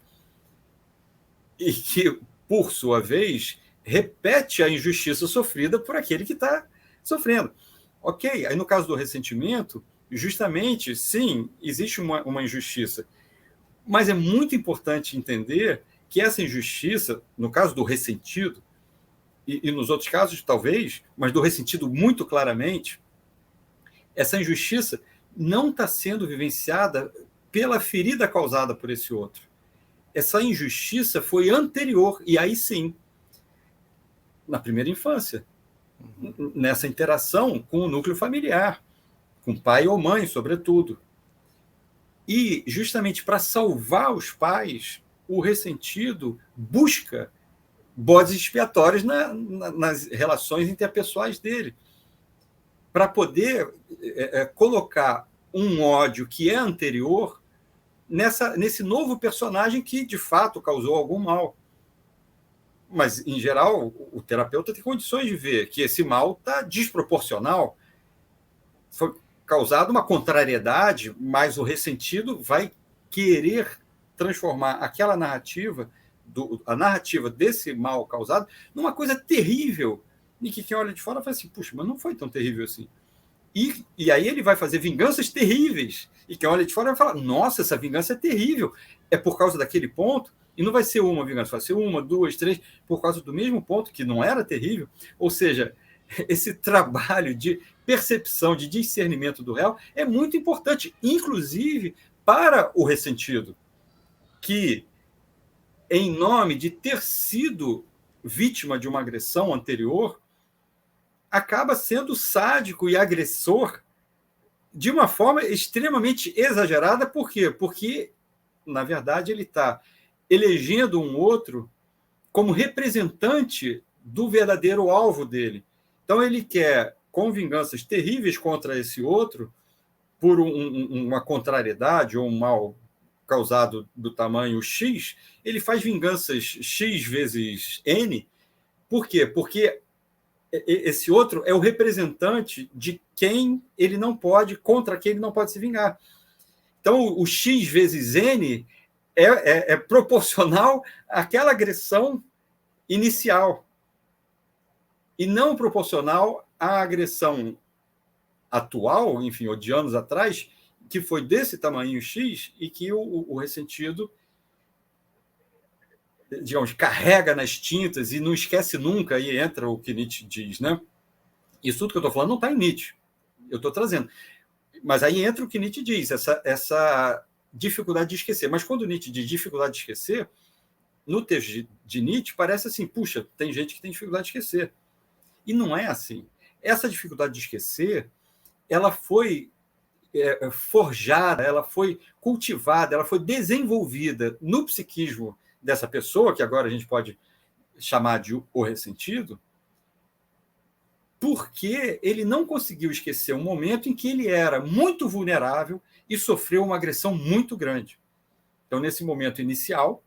E que, por sua vez, repete a injustiça sofrida por aquele que está sofrendo. Ok, aí no caso do ressentimento, justamente, sim, existe uma injustiça. Mas é muito importante entender que essa injustiça, no caso do ressentido, e nos outros casos talvez, mas do ressentido muito claramente, essa injustiça não está sendo vivenciada pela ferida causada por esse outro. Essa injustiça foi anterior, e aí sim, na primeira infância, nessa interação com o núcleo familiar, com pai ou mãe, sobretudo. E, justamente para salvar os pais, o ressentido busca bodes expiatórios nas relações interpessoais dele, para poder colocar um ódio que é anterior nesse novo personagem que, de fato, causou algum mal. Mas, em geral, o terapeuta tem condições de ver que esse mal está desproporcional. Foi causada uma contrariedade, mas o ressentido vai querer transformar aquela narrativa, a narrativa desse mal causado, numa coisa terrível. E que quem olha de fora fala assim, puxa, mas não foi tão terrível assim. E aí ele vai fazer vinganças terríveis. E quem olha de fora vai falar, nossa, essa vingança é terrível. É por causa daquele ponto. E não vai ser uma vingança, vai ser uma, duas, três, por causa do mesmo ponto que não era terrível. Ou seja, esse trabalho de percepção, de discernimento do real é muito importante, inclusive para o ressentido, que, em nome de ter sido vítima de uma agressão anterior, acaba sendo sádico e agressor de uma forma extremamente exagerada. Por quê? Porque, na verdade, ele está elegendo um outro como representante do verdadeiro alvo dele. Então, ele quer, com vinganças terríveis contra esse outro, por uma contrariedade ou um mal causado do tamanho X, ele faz vinganças X vezes N. Por quê? Porque esse outro é o representante de quem ele não pode, contra quem ele não pode se vingar. Então, o X vezes N é proporcional àquela agressão inicial e não proporcional à agressão atual, enfim, ou de anos atrás, que foi desse tamanho X e que o ressentido, digamos, carrega nas tintas e não esquece nunca, aí entra o que Nietzsche diz, né? Isso tudo que eu estou falando não está em Nietzsche, eu estou trazendo. Mas aí entra o que Nietzsche diz, essa dificuldade de esquecer. Mas quando Nietzsche diz dificuldade de esquecer, no texto de Nietzsche parece assim, puxa, tem gente que tem dificuldade de esquecer. E não é assim. Essa dificuldade de esquecer, ela foi forjada, ela foi cultivada, ela foi desenvolvida no psiquismo dessa pessoa, que agora a gente pode chamar de o ressentido, porque ele não conseguiu esquecer um momento em que ele era muito vulnerável e sofreu uma agressão muito grande. Então, nesse momento inicial,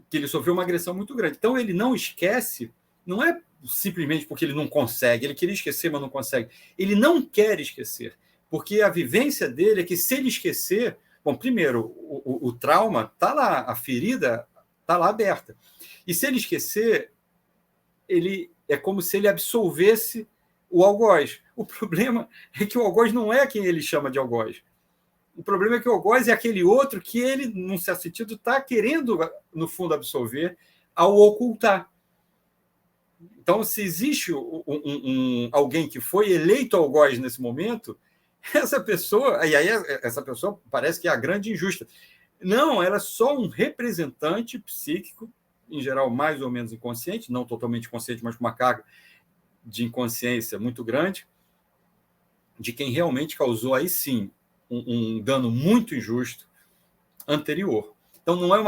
que ele sofreu uma agressão muito grande. Então, ele não esquece, não é simplesmente porque ele não consegue, ele queria esquecer, mas não consegue. Ele não quer esquecer, porque a vivência dele é que, se ele esquecer, bom, primeiro, o trauma está lá, a ferida está lá aberta. E se ele esquecer, ele é como se ele absolvesse o algoz. O problema é que o algoz não é quem ele chama de algoz. O problema é que o algoz é aquele outro que ele, num certo sentido, está querendo, no fundo, absolver ao ocultar. Então, se existe alguém que foi eleito algoz nesse momento, essa pessoa, e aí essa pessoa parece que é a grande injusta. Não, ela é só um representante psíquico, em geral mais ou menos inconsciente, não totalmente consciente, mas com uma carga de inconsciência muito grande, de quem realmente causou, aí sim, um dano muito injusto anterior. Então, não é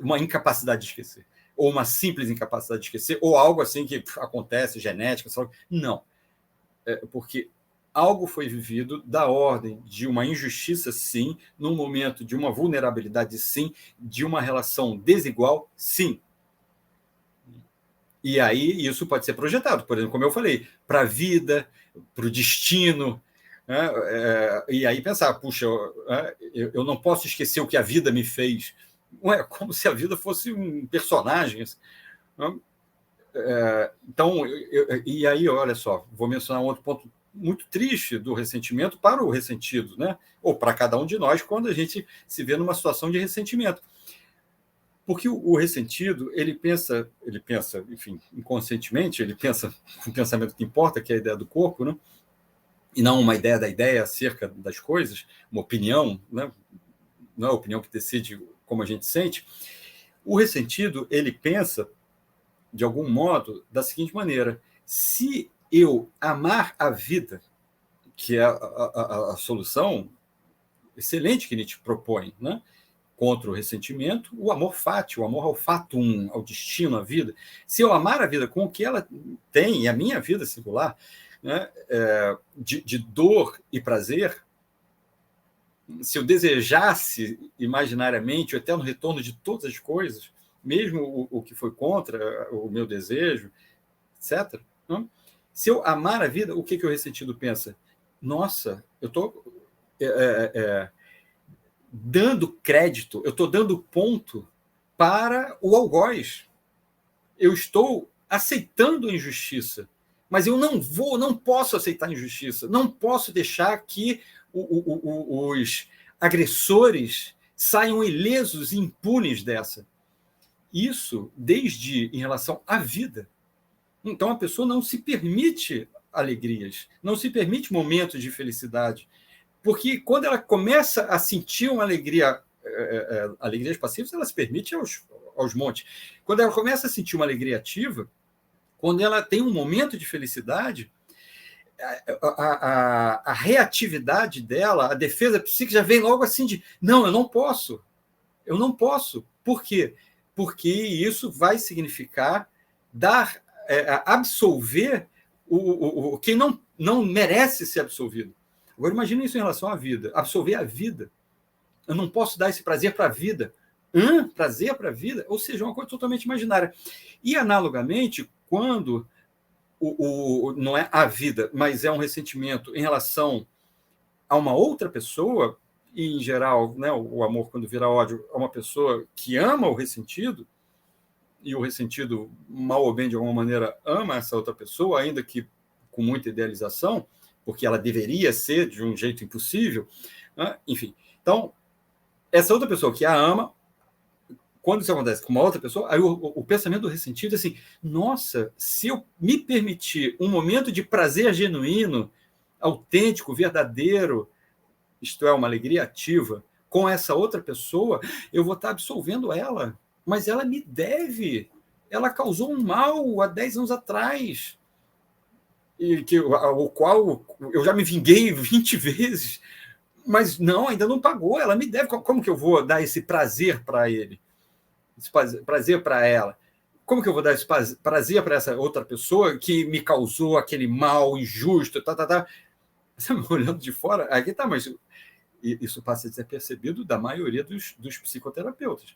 uma incapacidade de esquecer, ou uma simples incapacidade de esquecer, ou algo assim que acontece, genética, não. Porque algo foi vivido da ordem de uma injustiça, sim, num momento de uma vulnerabilidade, sim, de uma relação desigual, sim. E aí isso pode ser projetado, por exemplo, como eu falei, para a vida, para o destino, né? E aí pensar, puxa, eu não posso esquecer o que a vida me fez. Não é como se a vida fosse um personagem. Né? Então, e aí, olha só, vou mencionar um outro ponto muito triste do ressentimento para o ressentido, né? Ou para cada um de nós, quando a gente se vê numa situação de ressentimento. Porque o ressentido, ele pensa, enfim, inconscientemente, ele pensa com o pensamento que importa, que é a ideia do corpo, né? E não uma ideia da ideia acerca das coisas, uma opinião, né? Não é a opinião que decide como a gente sente. O ressentido, ele pensa, de algum modo, da seguinte maneira: se eu amar a vida, que é a solução excelente que Nietzsche propõe, né? Contra o ressentimento, o amor fati, o amor ao fatum, ao destino, à vida. Se eu amar a vida com o que ela tem, e a minha vida singular, né, de dor e prazer, se eu desejasse imaginariamente o eterno retorno de todas as coisas, mesmo o que foi contra o meu desejo, etc., né? Se eu amar a vida, o que o ressentido pensa? Nossa, eu estou dando crédito, eu estou dando ponto para o algoz. Eu estou aceitando a injustiça, mas eu não posso aceitar a injustiça, não posso deixar que os agressores saiam ilesos e impunes dessa. Isso desde em relação à vida. Então a pessoa não se permite alegrias, não se permite momentos de felicidade, porque quando ela começa a sentir uma alegria, alegrias passivas, ela se permite aos montes. Quando ela começa a sentir uma alegria ativa, quando ela tem um momento de felicidade, a reatividade dela, a defesa psíquica já vem logo assim de, não, eu não posso. Por quê? Porque isso vai significar dar, absolver quem não merece ser absolvido. Agora, imagine isso em relação à vida. Absolver a vida. Eu não posso dar esse prazer para a vida. Prazer para a vida? Ou seja, uma coisa totalmente imaginária. E, analogamente, quando não é a vida, mas é um ressentimento em relação a uma outra pessoa, e, em geral, né, o amor, quando vira ódio, é uma pessoa que ama o ressentido, e o ressentido, mal ou bem, de alguma maneira, ama essa outra pessoa, ainda que com muita idealização, porque ela deveria ser de um jeito impossível, né? Enfim. Então, essa outra pessoa que a ama, quando isso acontece com uma outra pessoa, aí o pensamento do ressentido é assim, nossa, se eu me permitir um momento de prazer genuíno, autêntico, verdadeiro, isto é, uma alegria ativa, com essa outra pessoa, eu vou estar absolvendo ela, mas ela me deve, ela causou um mal há 10 anos atrás, e o qual eu já me vinguei 20 vezes, mas não, ainda não pagou, ela me deve. Como que eu vou dar esse prazer para ele? Esse prazer para ela? Como que eu vou dar esse prazer para essa outra pessoa que me causou aquele mal injusto? Você me olhando de fora, aqui tá, mas isso passa a ser percebido da maioria dos psicoterapeutas.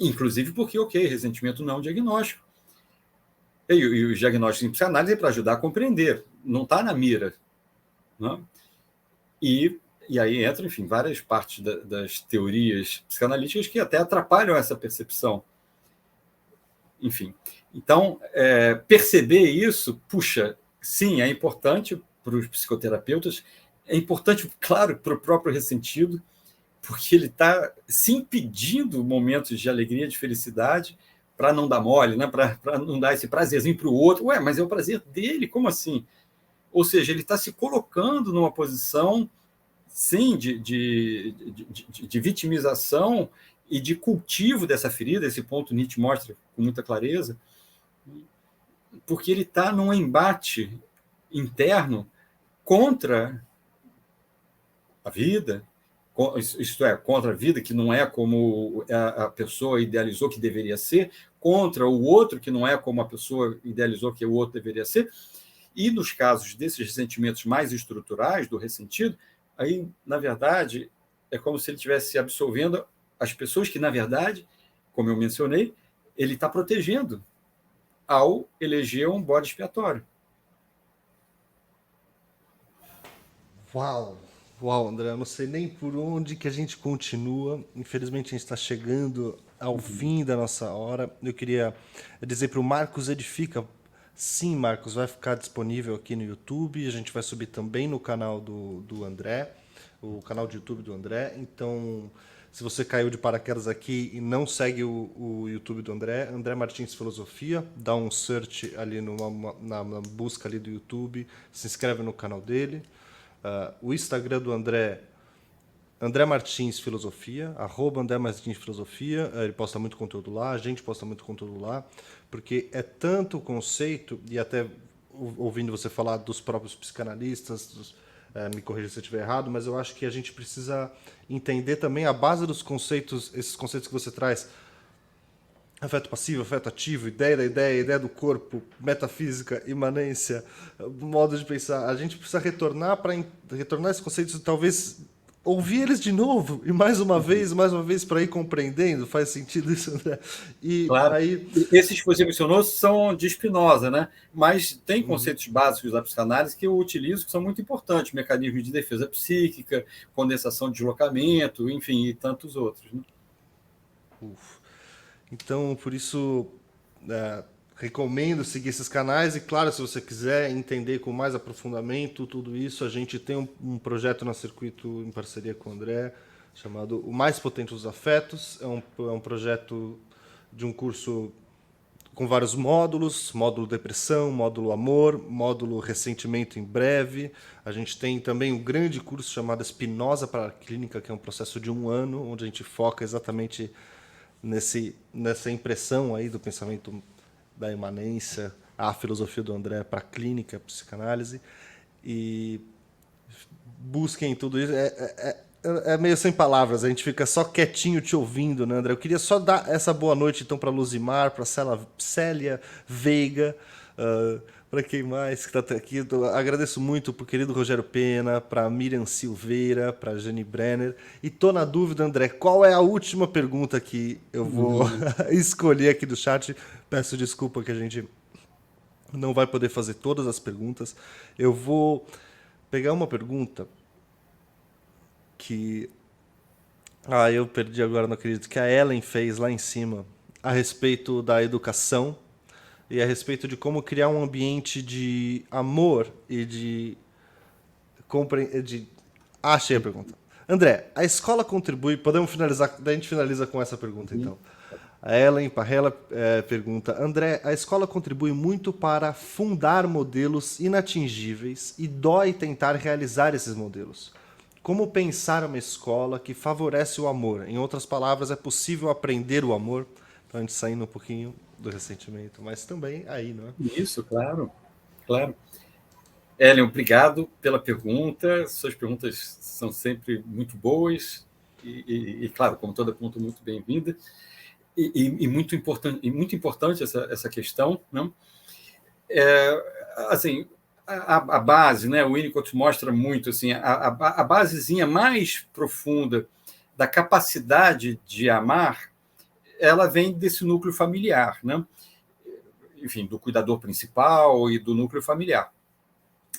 Inclusive porque, ressentimento não é um diagnóstico. E os diagnósticos em psicanálise é para ajudar a compreender, não está na mira. Né? E aí entra, enfim, várias partes das teorias psicanalíticas que até atrapalham essa percepção. Enfim, então, perceber isso, puxa, sim, é importante para os psicoterapeutas, é importante, claro, para o próprio ressentido, porque ele está se impedindo momentos de alegria, de felicidade, para não dar mole, né? Para não dar esse prazerzinho para o outro. Ué, mas é o prazer dele, como assim? Ou seja, ele está se colocando numa posição, sim, de vitimização e de cultivo dessa ferida, esse ponto Nietzsche mostra com muita clareza, porque ele está num embate interno contra a vida, isto é, contra a vida, que não é como a pessoa idealizou que deveria ser, contra o outro, que não é como a pessoa idealizou que o outro deveria ser. E nos casos desses ressentimentos mais estruturais, do ressentido, aí, na verdade, é como se ele estivesse absolvendo as pessoas que, na verdade, como eu mencionei, ele está protegendo ao eleger um bode expiatório. Uau! Uau, André, eu não sei nem por onde que a gente continua. Infelizmente, a gente está chegando ao fim da nossa hora. Eu queria dizer para o Marcos Edifica. Sim, Marcos, vai ficar disponível aqui no YouTube. A gente vai subir também no canal do André, o canal de YouTube do André. Então, se você caiu de paraquedas aqui e não segue o YouTube do André, André Martins Filosofia, dá um search ali na busca ali do YouTube, se inscreve no canal dele. O Instagram do André, André Martins Filosofia, @André Martins Filosofia, ele posta muito conteúdo lá, a gente posta muito conteúdo lá, porque é tanto conceito, e até ouvindo você falar dos próprios psicanalistas, me corrija se eu estiver errado, mas eu acho que a gente precisa entender também a base dos conceitos, esses conceitos que você traz, afeto passivo, afeto ativo, ideia da ideia, ideia do corpo, metafísica, imanência, modo de pensar. A gente precisa retornar para retornar esses conceitos, talvez ouvir eles de novo e mais uma vez para ir compreendendo. Faz sentido isso, André? E Claro. aí, Esses que você mencionou são de Spinoza, né? Mas tem conceitos básicos da psicanálise que eu utilizo que são muito importantes: mecanismos de defesa psíquica, condensação de deslocamento, enfim, e tantos outros, né? então, por isso, recomendo seguir esses canais. E, claro, se você quiser entender com mais aprofundamento tudo isso, a gente tem um projeto na Circuito em parceria com o André, chamado O Mais Potente dos Afetos. É um projeto de um curso com vários módulos: módulo depressão, módulo amor, módulo ressentimento em breve. A gente tem também um grande curso chamado Spinoza para a Clínica, que é um processo de 1 ano, onde a gente foca exatamente nessa impressão aí do pensamento da imanência, a filosofia do André para a clínica, a psicanálise. E busquem tudo isso. É meio sem palavras, a gente fica só quietinho te ouvindo, né, André? Eu queria só dar essa boa noite, então, para Luzimar, para Célia Veiga, para quem mais que está aqui. Agradeço muito para o querido Rogério Pena, para Miriam Silveira, para Jane Brenner. E tô na dúvida, André, qual é a última pergunta que eu vou escolher aqui do chat? Peço desculpa que a gente não vai poder fazer todas as perguntas. Eu vou pegar uma pergunta que... eu perdi agora, não acredito. Que a Ellen fez lá em cima, a respeito da educação e a respeito de como criar um ambiente de amor e de... Achei a pergunta. André, a escola contribui... Podemos finalizar... Daí a gente finaliza com essa pergunta, então. A Ellen Parrella pergunta: André, a escola contribui muito para fundar modelos inatingíveis e dói tentar realizar esses modelos. Como pensar uma escola que favorece o amor? Em outras palavras, é possível aprender o amor? Então, a gente saindo um pouquinho do ressentimento, mas também aí, não é? Isso, claro, claro. Ellen, obrigado pela pergunta. Suas perguntas são sempre muito boas e claro, como toda pergunta, muito bem-vinda. E muito importante essa questão, né? Assim, a base, né? O Winnicott mostra muito assim, a basezinha mais profunda da capacidade de amar, ela vem desse núcleo familiar, né? Enfim, do cuidador principal e do núcleo familiar.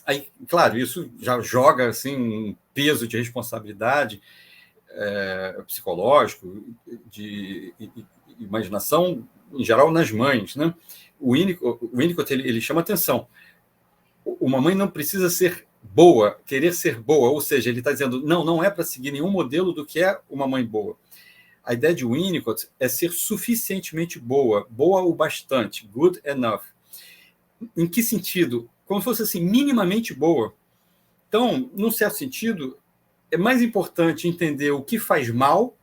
Aí, claro, isso já joga assim um peso de responsabilidade psicológico, de imaginação, em geral, nas mães, né? O Winnicott ele chama atenção. Uma mãe não precisa ser boa, querer ser boa, ou seja, ele está dizendo, não é para seguir nenhum modelo do que é uma mãe boa. A ideia de Winnicott é ser suficientemente boa, boa o bastante, good enough. Em que sentido? Como se fosse assim, minimamente boa. Então, num certo sentido, é mais importante entender o que faz mal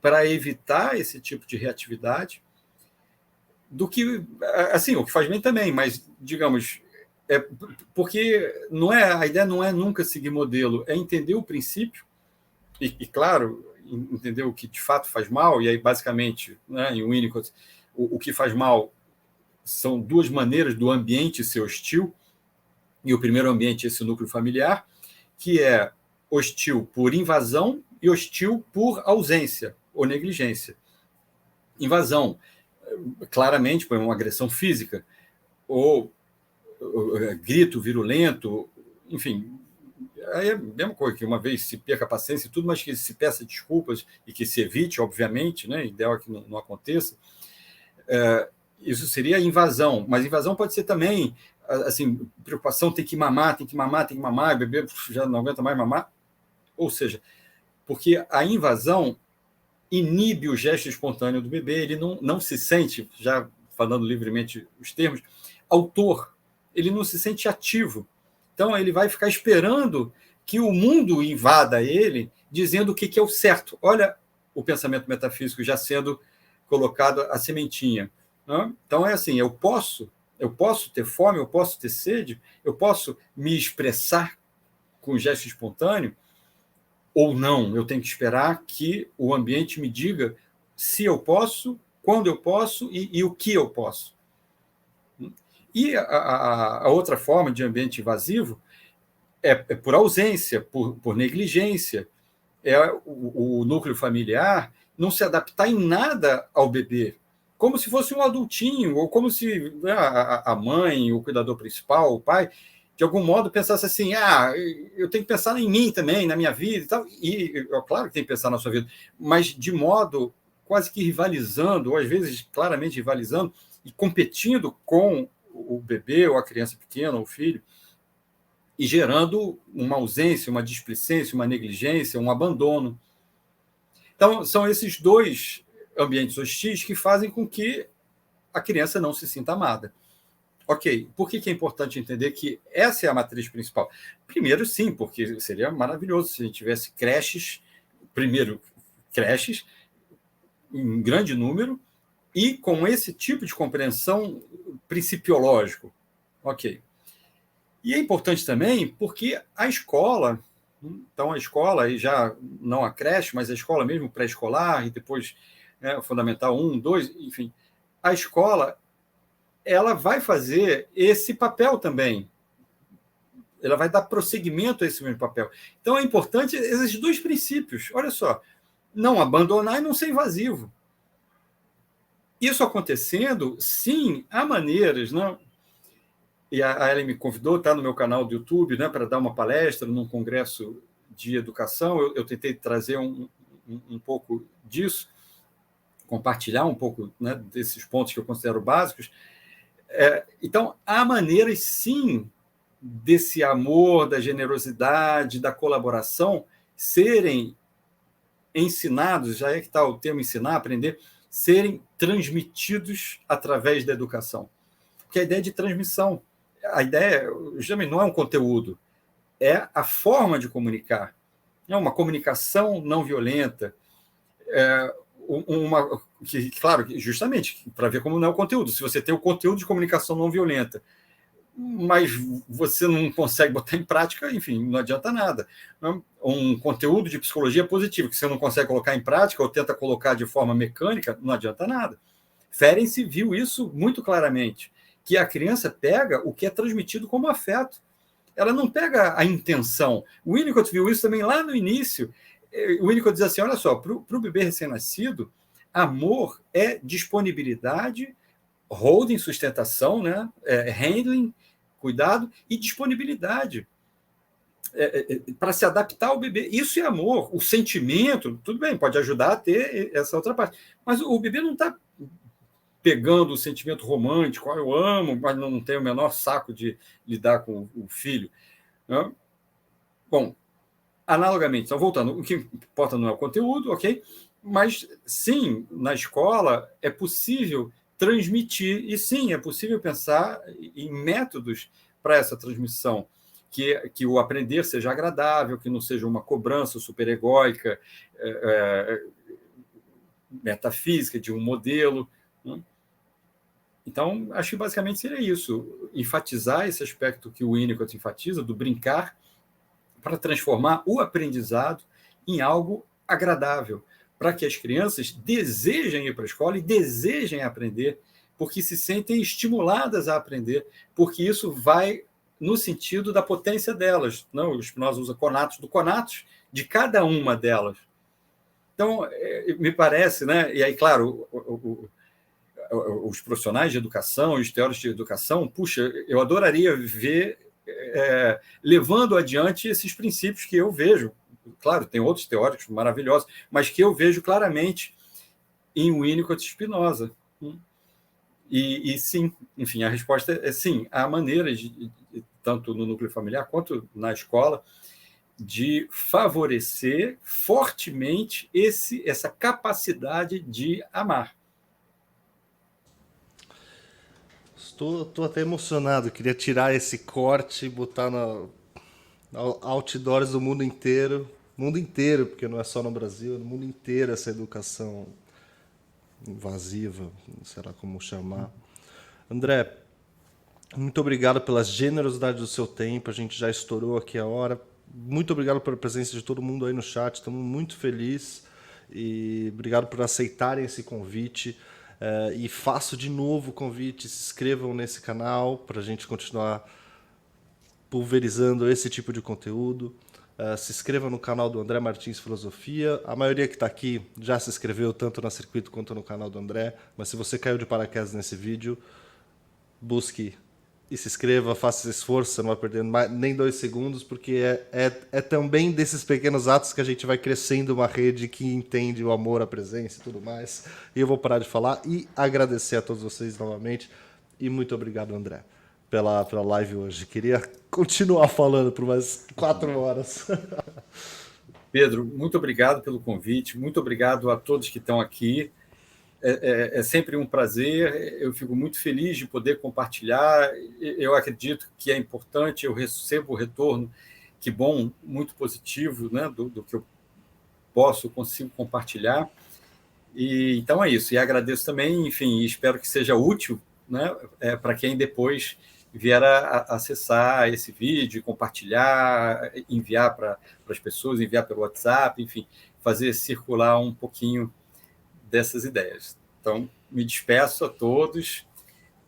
para evitar esse tipo de reatividade do que, assim, o que faz bem também, mas, digamos, Porque não é, a ideia não é nunca seguir modelo, é entender o princípio e claro, entender o que de fato faz mal, e aí, basicamente, né, em Winnicott, o que faz mal são duas maneiras do ambiente ser hostil, e o primeiro ambiente é esse núcleo familiar, que é hostil por invasão e hostil por ausência ou negligência. Invasão, claramente, por uma agressão física, ou grito virulento, enfim, aí é a mesma coisa, que uma vez se perca a paciência e tudo, mas que se peça desculpas e que se evite, obviamente, né? Ideal é que não aconteça. Isso seria invasão, mas invasão pode ser também, assim, preocupação, tem que mamar, o bebê já não aguenta mais mamar, ou seja, porque a invasão inibe o gesto espontâneo do bebê, ele não se sente, já falando livremente os termos, autor, ele não se sente ativo. Então, ele vai ficar esperando que o mundo invada ele, dizendo o que é o certo. Olha o pensamento metafísico já sendo colocado a sementinha. Né? Então, é assim, eu posso ter fome, eu posso ter sede, eu posso me expressar com gesto espontâneo, ou não, eu tenho que esperar que o ambiente me diga se eu posso, quando eu posso e o que eu posso. E a outra forma de ambiente invasivo é por ausência, por negligência, é o núcleo familiar não se adaptar em nada ao bebê, como se fosse um adultinho, ou como se a mãe, o cuidador principal, o pai, de algum modo pensasse assim, eu tenho que pensar em mim também, na minha vida e tal, e claro que tem que pensar na sua vida, mas de modo quase que rivalizando, ou às vezes claramente rivalizando, e competindo com o bebê, ou a criança pequena, ou o filho, e gerando uma ausência, uma displicência, uma negligência, um abandono. Então, são esses dois ambientes hostis que fazem com que a criança não se sinta amada. Ok, por que é importante entender que essa é a matriz principal? Primeiro, sim, porque seria maravilhoso se a gente tivesse creches, primeiro, creches em grande número, e com esse tipo de compreensão principiológico. Ok. E é importante também porque a escola, então a escola, e já não a creche, mas a escola mesmo pré-escolar, e depois fundamental 1, 2, enfim, a escola ela vai fazer esse papel também. Ela vai dar prosseguimento a esse mesmo papel. Então é importante esses dois princípios. Olha só, não abandonar e não ser invasivo. Isso acontecendo, sim, há maneiras, não? E a Ellen me convidou, está no meu canal do YouTube, né, para dar uma palestra num congresso de educação. Eu tentei trazer um pouco disso, compartilhar um pouco, né, desses pontos que eu considero básicos. Então, há maneiras, sim, desse amor, da generosidade, da colaboração serem ensinados, já é que está o termo ensinar, aprender, serem transmitidos através da educação. Porque a ideia de transmissão, a ideia justamente não é um conteúdo, é a forma de comunicar. É uma comunicação não violenta, claro, justamente, para ver como não é o conteúdo. Se você tem o conteúdo de comunicação não violenta, mas você não consegue botar em prática, enfim, não adianta nada. Um conteúdo de psicologia positiva que você não consegue colocar em prática ou tenta colocar de forma mecânica, não adianta nada. Ferenczi viu isso muito claramente, que a criança pega o que é transmitido como afeto. Ela não pega a intenção. O Winnicott viu isso também lá no início. O Winnicott diz assim, olha só, para o bebê recém-nascido, amor é disponibilidade, holding, sustentação, né? Handling, cuidado, e disponibilidade para se adaptar ao bebê. Isso é amor. O sentimento, tudo bem, pode ajudar a ter essa outra parte. Mas o bebê não está pegando o sentimento romântico, eu amo, mas não tenho o menor saco de lidar com o filho. Né? Bom, analogamente, então voltando, o que importa não é o conteúdo, ok? Mas sim, na escola é possível transmitir, e sim, é possível pensar em métodos para essa transmissão, que o aprender seja agradável, que não seja uma cobrança superegóica, metafísica de um modelo. Né? Então, acho que basicamente seria isso, enfatizar esse aspecto que o Winnicott enfatiza, do brincar, para transformar o aprendizado em algo agradável, para que as crianças desejem ir para a escola e desejem aprender, porque se sentem estimuladas a aprender, porque isso vai no sentido da potência delas. Não, o Spinoza usa conatos do conatos de cada uma delas. Então, me parece, né? E aí, claro, os profissionais de educação, os teóricos de educação, puxa, eu adoraria ver levando adiante esses princípios que eu vejo. Claro, tem outros teóricos maravilhosos, mas que eu vejo claramente em Winnicott e Spinoza. E sim, enfim, a resposta é sim. Há maneiras, tanto no núcleo familiar quanto na escola, de favorecer fortemente essa capacidade de amar. Estou até emocionado, queria tirar esse corte e botar outdoors do mundo inteiro, porque não é só no Brasil, é no mundo inteiro essa educação invasiva, sei lá como chamar. André, muito obrigado pela generosidade do seu tempo, a gente já estourou aqui a hora. Muito obrigado pela presença de todo mundo aí no chat, estamos muito felizes e obrigado por aceitarem esse convite. E faço de novo o convite, se inscrevam nesse canal para a gente continuar pulverizando esse tipo de conteúdo. Se inscreva no canal do André Martins Filosofia. A maioria que está aqui já se inscreveu tanto na Circuito quanto no canal do André, mas se você caiu de paraquedas nesse vídeo, busque e se inscreva, faça esse esforço, você não vai perder nem 2 segundos, porque é também desses pequenos atos que a gente vai crescendo uma rede que entende o amor, a presença e tudo mais. E eu vou parar de falar e agradecer a todos vocês novamente. E muito obrigado, André, pela live hoje. Queria continuar falando por mais 4 horas. Pedro, muito obrigado pelo convite, muito obrigado a todos que estão aqui. É sempre um prazer, eu fico muito feliz de poder compartilhar, eu acredito que é importante, eu recebo o retorno, que bom, muito positivo, né, do que eu consigo compartilhar, e então é isso, e agradeço também, enfim, espero que seja útil, né, para quem depois vier a acessar esse vídeo, compartilhar, enviar para as pessoas, enviar pelo WhatsApp, enfim, fazer circular um pouquinho dessas ideias. Então, me despeço a todos,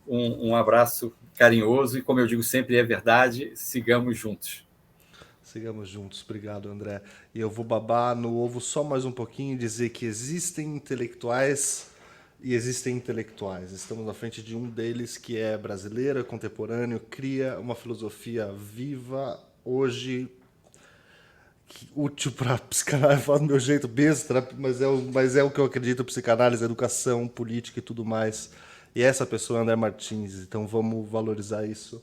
um abraço carinhoso e, como eu digo sempre, é verdade, sigamos juntos. Sigamos juntos, obrigado, André. E eu vou babar no ovo só mais um pouquinho e dizer que existem intelectuais e existem intelectuais. Estamos na frente de um deles que é brasileiro, contemporâneo, cria uma filosofia viva, hoje útil para psicanálise, falo do meu jeito besta, mas é o que eu acredito, psicanálise, educação, política e tudo mais. E essa pessoa é André Martins, então vamos valorizar isso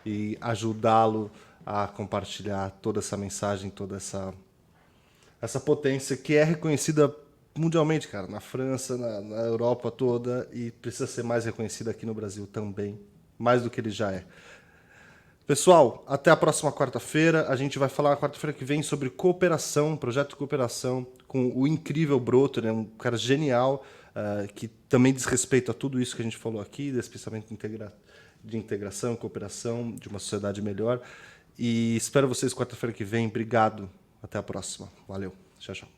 e ajudá-lo a compartilhar toda essa mensagem, toda essa potência que é reconhecida mundialmente, cara, na França, na Europa toda, e precisa ser mais reconhecida aqui no Brasil também, mais do que ele já é. Pessoal, até a próxima quarta-feira. A gente vai falar na quarta-feira que vem sobre cooperação, projeto de cooperação, com o incrível Broto, né? Um cara genial, que também diz respeito a tudo isso que a gente falou aqui, desse pensamento de integração, cooperação, de uma sociedade melhor. E espero vocês quarta-feira que vem. Obrigado. Até a próxima. Valeu. Tchau, tchau.